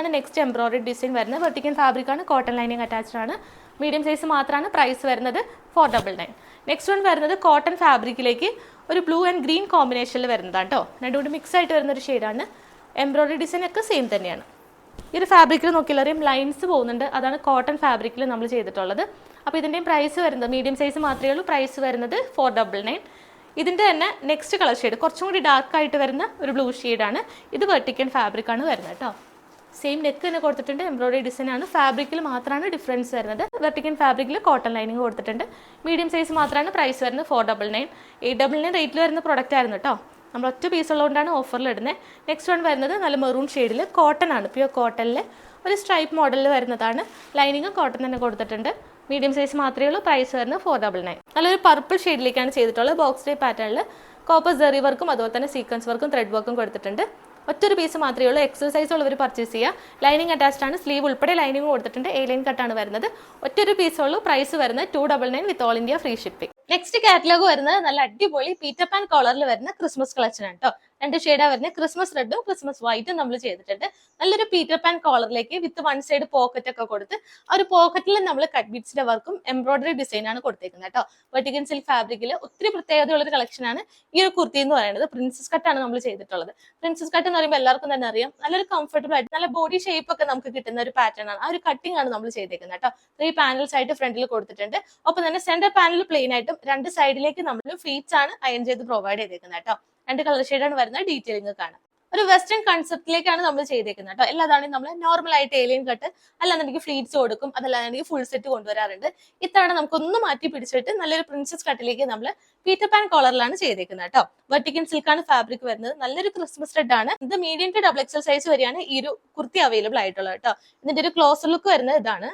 ആണ് നെക്സ്റ്റ് എംബ്രോയിഡറി ഡിസൈൻ വരുന്നത്. വെർട്ടിക്കൽ ഫാബ്രിക് ആണ്. കോട്ടൺ ലൈനിങ് അറ്റാച്ച്ഡ് ആണ്. മീഡിയം സൈസ് മാത്രമാണ്. പ്രൈസ് വരുന്നത് 499. നെക്സ്റ്റ് വൺ വരുന്നത് കോട്ടൺ ഫാബ്രിക്കിലേക്ക് ഒരു ബ്ലൂ ആൻഡ് ഗ്രീൻ കോമ്പിനേഷനിൽ വരുന്നതാണ് കേട്ടോ. രണ്ടുകൂടി മിക്സ് ആയിട്ട് വരുന്ന ഒരു ഷെയ്ഡാണ്. എംബ്രോയിഡറി ഡിസൈൻ ഒക്കെ സെയിം തന്നെയാണ്. ഈ ഒരു ഫാബ്രിക്കിൽ നോക്കിയാലും ലൈൻസ് പോകുന്നുണ്ട്. അതാണ് കോട്ടൺ ഫാബ്രിക്കിൽ നമ്മൾ ചെയ്തിട്ടുള്ളത്. അപ്പോൾ ഇതിൻ്റെയും പ്രൈസ് വരുന്നത് മീഡിയം സൈസ് മാത്രമേ ഉള്ളൂ. പ്രൈസ് വരുന്നത് 499. ഇതിൻ്റെ തന്നെ നെക്സ്റ്റ് കളർ ഷെയ്ഡ് കുറച്ചും കൂടി ഡാർക്ക് ആയിട്ട് വരുന്ന ഒരു ബ്ലൂ ഷെയ്ഡാണ്. ഇത് വെർട്ടിക്കൽ ഫാബ്രിക് ആണ് വരുന്നത് കേട്ടോ. സെയിം നെക്ക് തന്നെ കൊടുത്തിട്ടുണ്ട്. എംബ്രോയിഡറി ഡിസൈൻ ആണ്. ഫാബ്രിക്കിൽ മാത്രമാണ് ഡിഫറൻസ് വരുന്നത്. വെർട്ടിക്കൽ ഫാബ്രിക്കിൽ കോട്ടൺ ലൈനിങ് കൊടുത്തിട്ടുണ്ട്. മീഡിയം സൈസ് മാത്രമാണ്. പ്രൈസ് വരുന്നത് 499. 899 റേറ്റിൽ വരുന്ന പ്രൊഡക്റ്റ് ആയിരുന്നു കേട്ടോ. നമ്മൾ ഒറ്റ പീസ് ഉള്ളതുകൊണ്ടാണ് ഓഫറിൽ ഇടുന്നത്. നെക്സ്റ്റ് വൺ വരുന്നത് നല്ല മെറൂൺ ഷെയ്ഡിൽ കോട്ടൺ ആണ്. പ്യൂർ കോട്ടണിൽ ഒരു സ്ട്രൈപ്പ് മോഡലിൽ വരുന്നതാണ്. ലൈനിങ്ങും കോട്ടൺ തന്നെ കൊടുത്തിട്ടുണ്ട്. മീഡിയം സൈസ് മാത്രമേ ഉള്ളൂ. പ്രൈസ് വരുന്നത് 499. നല്ലൊരു പർപ്പിൾ ഷെയ്ഡിലേക്കാണ് ചെയ്തിട്ടുള്ളത്. ബോക്സ് ടൈപ്പ് പാറ്റേണിൽ കോപ്പർ സെറി വർക്കും അതുപോലെ തന്നെ സീക്വൻസ് വർക്കും ത്രെഡ് വർക്കും കൊടുത്തിട്ടുണ്ട്. ഒറ്റൊരു പീസ് മാത്രമേ ഉള്ളൂ. എക്സസൈസ് ഉള്ളവർ പർച്ചേസ് ചെയ്യുക. ലൈനിങ് അറ്റാച്ച്ഡ് ആണ്. സ്ലീവ് ഉൾപ്പെടെ ലൈനിങ് കൊടുത്തിട്ടുണ്ട്. A-line കട്ടാണ് വരുന്നത്. ഒറ്റൊരു പീസ് ഉള്ളൂ. പ്രൈസ് വരുന്നത് 299 വിത്ത് all India free shipping. Next catalogue വരുന്നത് നല്ല അടിപൊളി പീറ്റർ പാൻ കോളറിൽ വരുന്ന ക്രിസ്മസ് കളക്ഷൻ ആണ് കേട്ടോ. രണ്ട് ഷെയ്ഡാ വരുന്നത്. ക്രിസ്മസ് റെഡും ക്രിസ്മസ് വൈറ്റും നമ്മൾ ചെയ്തിട്ടുണ്ട്. നല്ലൊരു പീറ്റർ പാൻ കോളറിലേക്ക് വിത്ത് വൺ സൈഡ് പോക്കറ്റ് ഒക്കെ കൊടുത്ത് ആ ഒരു പോക്കറ്റിൽ നമ്മൾ കട്ട് ബീഡ്സിന്റെ വർക്കും എംബ്രോയിഡറി ഡിസൈൻ ആണ് കൊടുത്തേക്കുന്നത് കേട്ടോ. വെർട്ടിക്കൽ സിൽക്ക് ഫാബ്രിക്കിൽ ഒത്തിരി പ്രത്യേകതയുള്ള ഒരു കളക്ഷൻ ആണ് ഈ ഒരു കുർത്തി എന്ന് പറയുന്നത്. പ്രിൻസസ് കട്ടാണ് നമ്മൾ ചെയ്തിട്ടുള്ളത്. പ്രിൻസസ് കട്ട് എന്ന് പറയുമ്പോൾ എല്ലാവർക്കും തന്നെ അറിയാം നല്ലൊരു കംഫർട്ടബിൾ ആയിട്ട് നല്ല ബോഡി ഷേപ്പ് ഒക്കെ നമുക്ക് കിട്ടുന്ന ഒരു പാറ്റേൺ ആണ്. ആ ഒരു കട്ടിംഗ് ആണ് നമ്മൾ ചെയ്തേക്കുന്നത് കേട്ടോ. 3 പാനൽസ് ആയിട്ട് ഫ്രണ്ടിൽ കൊടുത്തിട്ടുണ്ട്. ഒപ്പം തന്നെ സെന്റർ പാനൽ പ്ലെയിൻ ആയിട്ടും രണ്ട് സൈഡിലേക്ക് നമ്മൾ ഫ്ലീറ്റ്സ് ആണ് അയൺ ചെയ്ത് പ്രൊവൈഡ് ചെയ്തേക്കുന്നത് കേട്ടോ. രണ്ട് കളർ ഷെയ്ഡാണ് വരുന്നത്. ഡീറ്റെയിലിംഗ് കാണാം. ഒരു വെസ്റ്റേൺ കൺസെപ്റ്റിലേക്കാണ് നമ്മൾ ചെയ്തേക്കുന്നത് കേട്ടോ. എല്ലാതാണ് നമ്മൾ നോർമൽ ആയിട്ട് ഏലിയൻ കട്ട് അല്ലാന്നുണ്ടെങ്കിൽ ഫ്ലീറ്റ്സ് കൊടുക്കും. അതല്ലാന്നുണ്ടെങ്കിൽ ഫുൾ സെറ്റ് കൊണ്ടുവരാറുണ്ട്. ഇത്തവണ നമുക്കൊന്ന് മാറ്റി പിടിച്ചിട്ട് നല്ലൊരു പ്രിൻസസ് കട്ടിലേക്ക് നമ്മൾ പീറ്റർ പാൻ കോളറിലാണ് ചെയ്തേക്കുന്നത് കേട്ടോ. വെർട്ടിക്കൽ സിൽക്കാണ് ഫാബ്രിക് വരുന്നത്. നല്ലൊരു ക്രിസ്മസ് റെഡ് ആണ്. ഇത് മീഡിയം ടു XXL സൈസ് വരെയാണ് ഈ ഒരു കുർത്തി അവൈലബിൾ ആയിട്ടുള്ളത് കേട്ടോ. ഇതിന്റെ ഒരു ക്ലോസർ ലുക്ക് വരുന്നത് ഇതാണ്.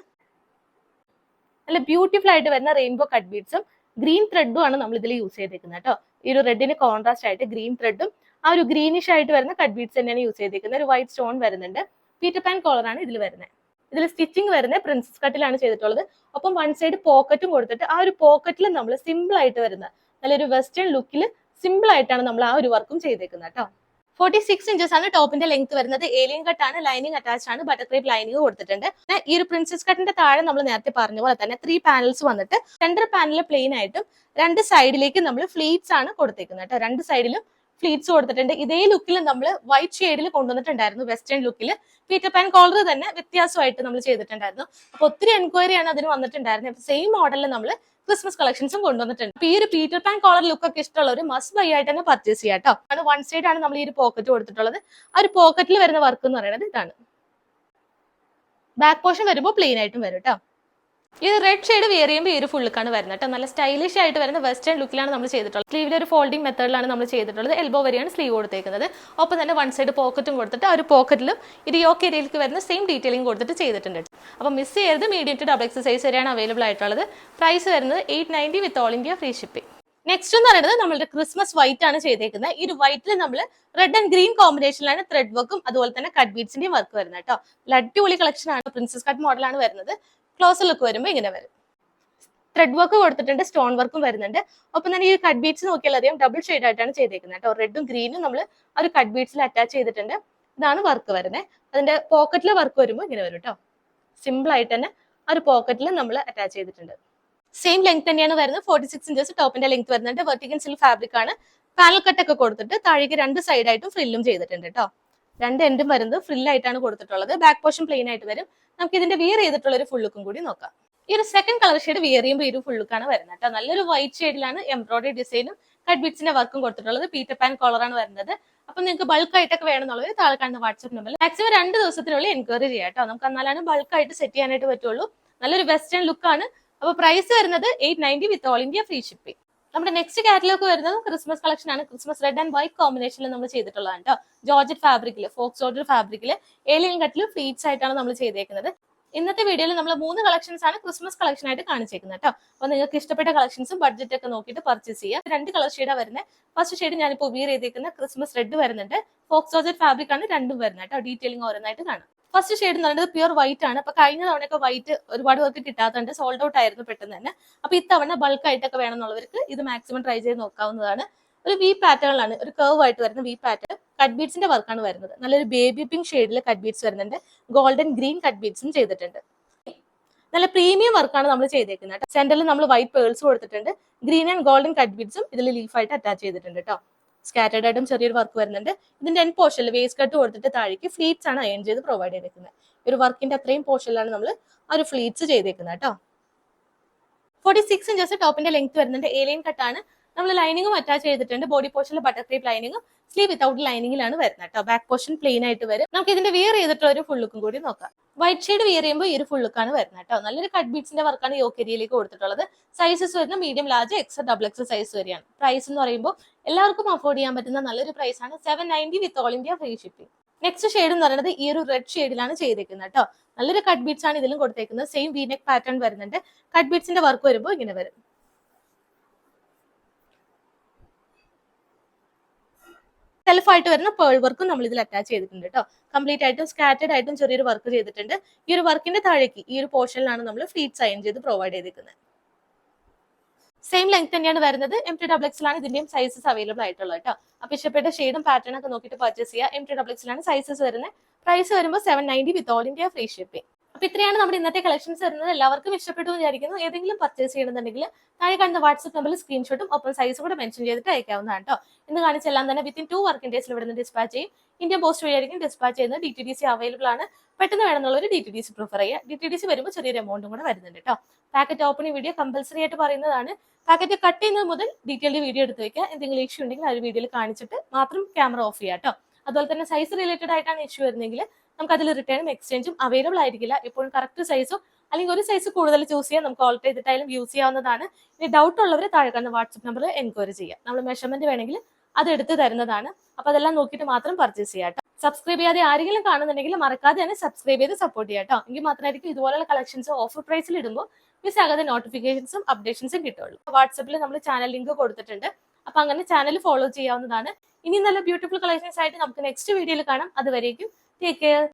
നല്ല ബ്യൂട്ടിഫുൾ ആയിട്ട് വരുന്ന റെയിൻബോ കട്ട് ബീഡ്സും ഗ്രീൻ ത്രെഡും ആണ് നമ്മൾ ഇതിൽ യൂസ് ചെയ്തേക്കുന്നത് കേട്ടോ. ഈ ഒരു റെഡിന് കോൺട്രാസ്റ്റ് ആയിട്ട് ഗ്രീൻ ത്രെഡും ആ ഒരു ഗ്രീനിഷ് ആയിട്ട് വരുന്ന കട്ട് ബീഡ്സ് തന്നെയാണ് യൂസ് ചെയ്തേക്കുന്നത്. ഒരു വൈറ്റ് സ്റ്റോൺ വരുന്നുണ്ട്. പീറ്റർ പാൻ കോളർ ആണ് ഇതിൽ വരുന്നത്. ഇതിൽ സ്റ്റിച്ചിങ് വരുന്നത് പ്രിൻസസ് കട്ടിലാണ് ചെയ്തിട്ടുള്ളത്. ഒപ്പം വൺ സൈഡ് പോക്കറ്റും കൊടുത്തിട്ട് ആ ഒരു പോക്കറ്റിൽ നമ്മൾ സിമ്പിൾ ആയിട്ട് വരുന്ന നല്ലൊരു വെസ്റ്റേൺ ലുക്കിൽ സിമ്പിൾ ആയിട്ടാണ് നമ്മൾ ആ ഒരു വർക്കും ചെയ്തേക്കുന്നത് കേട്ടോ. 46 ഇഞ്ചസ് ആണ് ടോപ്പിന്റെ ലെങ്ത് വരുന്നത്. ഏലിയൻ കട്ടാണ്. ലൈനിങ് അറ്റാച്ച് ആണ്. ബട്ടർ ക്രീപ്പ് ലൈനിങ് കൊടുത്തിട്ടുണ്ട്. ഈ ഒരു പ്രിൻസസ് കട്ടിന്റെ താഴെ നമ്മൾ നേരത്തെ പറഞ്ഞ പോലെ തന്നെ 3 പാനൽസ് വന്നിട്ട് സെന്റർ പാനൽ പ്ലെയിൻ ആയിട്ടും രണ്ട് സൈഡിലേക്ക് നമ്മൾ ഫ്ലീറ്റ്സ് ആണ് കൊടുത്തേക്കുന്നത് കേട്ടോ. രണ്ട് സൈഡിലും ഫ്ലീറ്റ്സ് കൊടുത്തിട്ടുണ്ട്. ഇതേ ലുക്കിൽ നമ്മൾ വൈറ്റ് ഷെയ്ഡിൽ കൊണ്ടുവന്നിട്ടുണ്ടായിരുന്നു. വെസ്റ്റേൺ ലുക്കിൽ പീറ്റർ പാൻ കോളർ തന്നെ വ്യത്യാസമായിട്ട് നമ്മൾ ചെയ്തിട്ടുണ്ടായിരുന്നു. അപ്പൊ ഒത്തിരി എൻക്വയറിയാണ് അതിന് വന്നിട്ടുണ്ടായിരുന്നത്. സെയിം മോഡലിൽ നമ്മൾ ക്രിസ്മസ് കളക്ഷൻസും കൊണ്ടുവന്നിട്ടുണ്ട്. അപ്പൊ ഈ ഒരു പീറ്റർ പാൻ കോളർ ലുക്ക് ഒക്കെ ഇഷ്ടമുള്ള ഒരു മസ്റ്റ് ബൈ ആയിട്ട് തന്നെ പർച്ചേസ് ചെയ്യാം കേട്ടോ. അത് വൺ സൈഡ് ആണ് നമ്മൾ ഈ ഒരു പോക്കറ്റ് കൊടുത്തിട്ടുള്ളത്. ആ ഒരു പോക്കറ്റിൽ വരുന്ന വർക്ക് എന്ന് പറയുന്നത് ഇതാണ്. ബാക്ക് പോർഷൻ വരുമ്പോൾ പ്ലെയിൻ ആയിട്ടും വരും കേട്ടോ. ഈ റെഡ് ഷെയ്ഡ് വെയർ ചെയ്യുമ്പോൾ ഈ ഒരു ഫുൾ ലുക്കാണ് വരുന്നത് കേട്ടോ. നല്ല സ്റ്റൈലിഷ് ആയിട്ട് വരുന്ന വെസ്റ്റേൺ ലുക്കിലാണ് നമ്മൾ ചെയ്തിട്ടുള്ളത്. സ്ലീവിൽ ഒരു ഫോൾഡിംഗ് മെത്തേഡിലാണ് നമ്മൾ ചെയ്തിട്ടുള്ളത്. എൽബോ വരെയാണ് സ്ലീവ് കൊടുത്തേക്കുന്നത്. ഒപ്പം തന്നെ വൺ സൈഡ് പോക്കറ്റും കൊടുത്തിട്ട് ആ ഒരു പോക്കറ്റിലും ഇത് യോക്ക് ഏരിയയിലേക്ക് വരുന്ന സെയിം ഡീറ്റെയിലിംഗ് കൊടുത്തിട്ട് ചെയ്തിട്ടുണ്ട്. അപ്പോൾ മിസ് ചെയ്യരുത്. Medium to double X size വരെയാണ് അവൈലബിൾ ആയിട്ടുള്ളത്. പ്രൈസ് വരുന്നത് 890 with all India free shipping. Next എന്ന് പറയുന്നത് നമ്മുടെ ക്രിസ്മസ് വൈറ്റ് ആണ് ചെയ്തേക്കുന്നത്. ഈ ഒരു വൈറ്റിൽ നമ്മൾ റെഡ് ആൻഡ് ഗ്രീൻ കോമ്പിനേഷനിലാണ് ത്രെഡ് വർക്കും അതുപോലെ തന്നെ കട്ട് ബീഡ്സിന്റെയും വർക്ക് വരുന്നത് കേട്ടോ. അടിപൊളി കളക്ഷൻ ആണ്. പ്രിൻസസ് കട്ട് മോഡലാണ് വരുന്നത്. ക്ലോസർ ലുക്ക് വരുമ്പോൾ ഇങ്ങനെ വരും. ത്രെഡ് വർക്ക് കൊടുത്തിട്ടുണ്ട്, സ്റ്റോൺ വർക്കും വരുന്നുണ്ട്. ഒപ്പം തന്നെ ഈ കട്ട് ബീഡ്സ് നോക്കിയാൽ അറിയാം ഡബിൾ ഷെയ്ഡ് ആയിട്ടാണ് ചെയ്തേക്കുന്നത് കേട്ടോ. റെഡും ഗ്രീനും നമ്മൾ ആ ഒരു കട്ട് ബീഡ്സിൽ അറ്റാച്ച് ചെയ്തിട്ടുണ്ട്. ഇതാണ് വർക്ക് വരുന്നത്. അതിന്റെ പോക്കറ്റിലെ വർക്ക് വരുമ്പോൾ ഇങ്ങനെ വരും കേട്ടോ. സിമ്പിൾ ആയിട്ട് തന്നെ ആ ഒരു പോക്കറ്റിൽ നമ്മൾ അറ്റാച്ച് ചെയ്തിട്ടുണ്ട്. സെയിം ലെങ്ത് തന്നെയാണ് വരുന്നത്. 46 ഇഞ്ചസ് ടോപ്പിന്റെ ലെങ്ത് വരുന്നുണ്ട്. വെർട്ടിക്കൽ സിൽക്ക് ഫാബ്രിക് ആണ്. പാനൽ കട്ടൊക്കെ കൊടുത്തിട്ട് താഴേക്ക് രണ്ട് സൈഡായിട്ടും ഫ്രില്ലും ചെയ്തിട്ടുണ്ട് കേട്ടോ. രണ്ട് എൻഡും വരുന്നത് ഫ്രില്ലായിട്ടാണ് കൊടുത്തിട്ടുള്ളത്. ബാക്ക് പോർഷൻ പ്ലെയിൻ ആയിട്ട് വരും. നമുക്ക് ഇതിന്റെ വിയർ ചെയ്തിട്ടുള്ള ഒരു ഫുൾ ലുക്കും കൂടി നോക്കാം. ഈ ഒരു സെക്കൻഡ് കളർ ഷെയ്ഡ് വിയർ ചെയ്യുമ്പോൾ ഈ ഒരു ഫുൾ ലുക്കാണ് വരുന്നത് കേട്ടോ. നല്ലൊരു വൈറ്റ് ഷെയ്ഡിലാണ് എംബ്രോയിഡറി ഡിസൈനും കട്ട് ബീഡ്സിന്റെ വർക്കും കൊടുത്തിട്ടുള്ളത്. പീറ്റർ പാൻ കോളറാണ് വരുന്നത്. അപ്പൊ നിങ്ങൾക്ക് ബൾക്ക് ആയിട്ടൊക്കെ വേണമെന്നുള്ളത് താഴെ കാണുന്ന വാട്സ്ആപ്പ് നമ്പറിൽ മാക്സിമം 2 ദിവസത്തിനുള്ളിൽ എൻക്വയറി ചെയ്യാം കേട്ടോ. നമുക്ക് എന്നാലാണ് ബൾക്കായിട്ട് സെറ്റ് ചെയ്യാനായിട്ട് പറ്റുള്ളൂ. നല്ലൊരു വെസ്റ്റേൺ ലുക്കാണ്. അപ്പൊ പ്രൈസ് വരുന്നത് 890 with all India free shipping. നമ്മുടെ നെക്സ്റ്റ് കാറ്റലോഗ് വരുന്നത് ക്രിസ്മസ് കളക്ഷൻ ആണ്. ക്രിസ്മസ് റെഡ് ആൻഡ് വൈറ്റ് കോമ്പിനേഷനിൽ നമ്മൾ ചെയ്തിട്ടുള്ളതാണ് കേട്ടോ. ജോർജറ്റ് ഫാബ്രിക്കില്, ഫോക്സ് ജോർജറ്റ് ഫാബ്രിക്കില് ഏലിയൻ കട്ടിൽ ഫ്ലീറ്റ്സ് ആയിട്ടാണ് നമ്മൾ ചെയ്തേക്കുന്നത്. ഇന്നത്തെ വീഡിയോയിൽ നമ്മൾ 3 കളക്ഷൻസ് ആണ് ക്രിസ്മസ് കളക്ഷൻ ആയിട്ട് കാണിച്ചേക്കുന്നത് കേട്ടോ. അപ്പൊ നിങ്ങൾക്ക് ഇഷ്ടപ്പെട്ട കളക്ഷൻസും ബഡ്ജറ്റ് ഒക്കെ നോക്കിയിട്ട് പർച്ചേസ് ചെയ്യാം. 2 കളർ ഷെയ്ഡാണ് വരുന്നത്. ഫസ്റ്റ് ഷെയ്ഡ് ഞാനിപ്പോൾ വിയർ ചെയ്തേക്കുന്ന ക്രിസ്മസ് റെഡ് വരുന്നുണ്ട്. ഫോക്സ് ജോർജറ്റ് ഫാബ്രിക് ആണ് രണ്ടും വരുന്നത് കേട്ടോ. ഡീറ്റെയിലിംഗ് ഓരോന്നായിട്ട് കാണാം. ഫസ്റ്റ് ഷെയ്ഡ് എന്ന് പറയുന്നത് പ്യൂർ വൈറ്റ് ആണ്. അപ്പൊ കഴിഞ്ഞ തവണയൊക്കെ വൈറ്റ് ഒരുപാട് പേർക്ക് കിട്ടാത്തതുണ്ട്, സോൾഡ് ഔട്ട് ആയിരുന്നു പെട്ടെന്ന് തന്നെ. അപ്പൊ ഇത്തവണ ബൾക്ക് ആയിട്ടൊക്കെ വേണമെന്നുള്ളവർക്ക് ഇത് മാക്സിമം ട്രൈ ചെയ്ത് നോക്കാവുന്നതാണ്. ഒരു വി പാറ്റേണിലാണ്, ഒരു കർവ് ആയിട്ട് വരുന്ന വി പാറ്റേൺ. കട്ട് ബീഡ്സിന്റെ വർക്കാണ് വരുന്നത്. നല്ലൊരു ബേബി പിങ്ക് ഷെയ്ഡിൽ കട്ട് ബീഡ്സ് വരുന്നുണ്ട്. ഗോൾഡൻ ഗ്രീൻ കട്ട് ബീഡ്സും ചെയ്തിട്ടുണ്ട്. നല്ല പ്രീമിയം വർക്കാണ് നമ്മൾ ചെയ്തേക്കുന്നത്. സെന്ററിൽ നമ്മൾ വൈറ്റ് പേൾസ് കൊടുത്തിട്ടുണ്ട്. ഗ്രീൻ ആൻഡ് ഗോൾഡൻ കട്ട് ബീഡ്സും ഇതിൽ ലീഫായിട്ട് അറ്റാച്ച് ചെയ്തിട്ടുണ്ട് കേട്ടോ. സ്കാറ്റേർഡ് ആയിട്ടും ചെറിയൊരു വർക്ക് വരുന്നുണ്ട്. ഇതിന്റെ എൻ പോർഷനിൽ വേസ്റ്റ് കട്ട് കൊടുത്തിട്ട് താഴേക്ക് ഫ്ലീറ്റ്സ് ആണ് അയൺ ചെയ്ത് പ്രൊവൈഡ് ചെയ്തേക്കുന്നത്. ഒരു വർക്കിന്റെ അത്രയും പോർഷനിലാണ് നമ്മൾ ആ ഒരു ഫ്ലീറ്റ്സ് ചെയ്തേക്കുന്നത് കേട്ടോ. 46 ഇഞ്ചസ് ടോപ്പിന്റെ ലെങ്ത് വരുന്നുണ്ട്. ഏലിയൻ കട്ടാണ്. നമ്മൾ ലൈനിങ്ങും അറ്റാച്ച് ചെയ്തിട്ടുണ്ട്. ബോഡി പോർഷനിൽ ബട്ടർ ക്രീപ്പ് ലൈനിങ്ങും സ്ലീവ് വിത്തൗട്ട് ലൈനിങ്ങിലാണ് വരുന്നത് കേട്ടോ. ബാക്ക് പോർഷൻ പ്ലെയിൻ ആയിട്ട് വരും. നമുക്ക് ഇതിന്റെ വിയർ ചെയ്തിട്ടുള്ള ഒരു ഫുൾ ലുക്കും കൂടി നോക്കാം. വൈറ്റ് ഷെയ്ഡ് വിയർ ചെയ്യുമ്പോൾ ഈ ഒരു ഫുൾ ലുക്കാണ് വരുന്നത് കേട്ടോ. നല്ലൊരു കട്ട് ബീഡ്സിന്റെ വർക്കാണ് യോക്ക് ഏരിയയിലേക്ക് കൊടുത്തിട്ടുള്ളത്. സൈസസ് വരുന്ന medium, large, XL, double XL size വരെയാണ്. പ്രൈസ് എന്ന് പറയുമ്പോൾ എല്ലാവർക്കും അഫോർഡ് ചെയ്യാൻ പറ്റുന്ന നല്ലൊരു പ്രൈസ് ആണ്. 790 വിത്ത് all India free shipping. Next shade എന്ന് പറയുന്നത് ഈ ഒരു റെഡ് ഷെയ്ഡിലാണ് ചെയ്തേക്കുന്നത് കേട്ടോ. നല്ലൊരു കട്ട് ബീഡ്സ് ആണ് ഇതിലും കൊടുത്തേക്കുന്നത്. സെയിം വീനെക്ക് പാറ്റേൺ വരുന്നുണ്ട്. കട്ട് ബീഡ്സിന്റെ വർക്ക് വരുമ്പോൾ ഇങ്ങനെ വരും. സെൽഫായിട്ട് വരുന്ന പേൾ വർക്കും നമ്മൾ ഇതിൽ അറ്റാച്ച് ചെയ്തിട്ടുണ്ട് കേട്ടോ. കംപ്ലീറ്റ് ആയിട്ടും സ്കാറ്റേഡ് ആയിട്ടും ചെറിയൊരു വർക്ക് ചെയ്തിട്ടുണ്ട്. ഈ ഒരു വർക്കിന്റെ താഴേക്ക് ഈ ഒരു പോർഷനിലാണ് നമ്മൾ ഫ്ലീറ്റ്സ് അയൺ ചെയ്ത് പ്രൊവൈഡ് ചെയ്തിരിക്കുന്നത്. സെയിം ലെങ്ത് തന്നെയാണ് വരുന്നത്. MT XXL ആണ് ഇതിന്റെയും സൈസസ് അവൈലബിൾ ആയിട്ടുള്ളത് കേട്ടോ. അപ്പൊ ഇഷ്ടപ്പെട്ട ഷെയ്ഡും പാറ്റേൺ ഒക്കെ നോക്കിയിട്ട് പർച്ചേസ് ചെയ്യുക. MT XXL ആണ് സൈസസ് വരുന്നത്. പ്രൈസ് വരുമ്പോൾ 790 വിത്ത് ഓൾ ഇന്ത്യ ഫ്രീ ഷിപ്പിംഗ്. അപ്പൊ ഇത്രയാണ് നമ്മുടെ ഇന്നത്തെ കളക്ഷൻസ് വരുന്നത്. എല്ലാവർക്കും ഇഷ്ടപ്പെട്ടു എന്ന് വിചാരിക്കുന്നു. ഏതെങ്കിലും പർച്ചേസ് ചെയ്യണമെന്നുണ്ടെങ്കിൽ താഴെ കാണുന്ന വാട്സ്ആപ്പ് നമ്പറിൽ സ്ക്രീൻഷോട്ടും ഒപ്പം സൈസും കൂടെ മെൻഷൻ ചെയ്തിട്ട് അയക്കാവുന്നതാണ് കേട്ടോ. ഇന്ന് കാണിച്ചെല്ലാം തന്നെ വിത്തിൻ 2 വർക്കിംഗ് ഡേയ്സിൽ ഇവിടെ നിന്ന് ഡിസ്പാച്ച് ചെയ്യും. ഇന്ത്യൻ പോസ്റ്റ് വഴിയായിരിക്കും ഡിസ്പാച്ച് ചെയ്യുന്നത്. DTDC അവൈലബിൾ ആണ്. പെട്ടെന്ന് വേണമെന്നുള്ളൊരു DTDC പ്രിഫർ ചെയ്യുക. DTDC വരുമ്പോൾ ചെറിയൊരു എമൗണ്ടും കൂടെ വരുന്നുണ്ട് കേട്ടോ. പാക്കറ്റ് ഓപ്പണിംഗ് വീഡിയോ കമ്പൽസറി ആയിട്ട് പറയുന്നതാണ്. പാക്കറ്റ് കട്ട് ചെയ്യുന്നത് മുതൽ ഡീറ്റെയിൽഡ് വീഡിയോ എടുത്ത് വെക്കുക. എന്തെങ്കിലും ഇഷ്യൂ ഉണ്ടെങ്കിൽ ആ ഒരു വീഡിയോയിൽ കാണിച്ചിട്ട് മാത്രം ക്യാമറ ഓഫ് ചെയ്യുക കേട്ടോ. അതുപോലെ തന്നെ സൈസ് റിലേറ്റഡ് ആയിട്ടാണ് ഇഷ്യൂ വരുന്നതെങ്കിൽ നമുക്ക് അതിൽ റിട്ടേണും എക്സ്ചേഞ്ചും അവൈലബിൾ ആയിരിക്കില്ല. എപ്പോഴും കറക്റ്റ് സൈസോ അല്ലെങ്കിൽ ഒരു സൈസ് കൂടുതൽ ചൂസ് ചെയ്യാൻ നമുക്ക് ഓൾട്ടർ ചെയ്തിട്ടായാലും യൂസ് ചെയ്യാവുന്നതാണ്. ഇനി ഡൗട്ട് ഉള്ളവർ താഴെ കാണുന്ന വാട്സ്ആപ്പ് നമ്പറിൽ എൻക്വയറി ചെയ്യാം. നമ്മൾ മെഷർമെന്റ് വേണമെങ്കിൽ അത് എടുത്ത് തരുന്നതാണ്. അപ്പൊ അതെല്ലാം നോക്കിയിട്ട് മാത്രം പർച്ചേസ് ചെയ്യാം കേട്ടോ. സബ്സ്ക്രൈബ് ചെയ്യാതെ ആരെങ്കിലും കാണുന്നുണ്ടെങ്കിൽ മറക്കാതെ തന്നെ സബ്സ്ക്രൈബ് ചെയ്ത് സപ്പോർട്ട് ചെയ്യാം കേട്ടോ. എങ്കിൽ മാത്രമായിരിക്കും ഇതുപോലുള്ള കളക്ഷൻസ് ഓഫർ പ്രൈസിൽ ഇടുമ്പോൾ മിസ് ആകാതെ നോട്ടിഫിക്കേഷൻസും അപ്ഡേഷൻസും കിട്ടുള്ളൂ. വാട്സ്ആപ്പിൽ നമ്മൾ ചാനൽ ലിങ്ക് കൊടുത്തിട്ടുണ്ട്. അപ്പൊ അങ്ങനെ ചാനൽ ഫോളോ ചെയ്യാവുന്നതാണ്. ഇനി നല്ല ബ്യൂട്ടിഫുൾ കളക്ഷൻസ് ആയിട്ട് നമുക്ക് നെക്സ്റ്റ് വീഡിയോയിൽ കാണാം. അതുവരേക്കും ടേക്ക് കെയർ.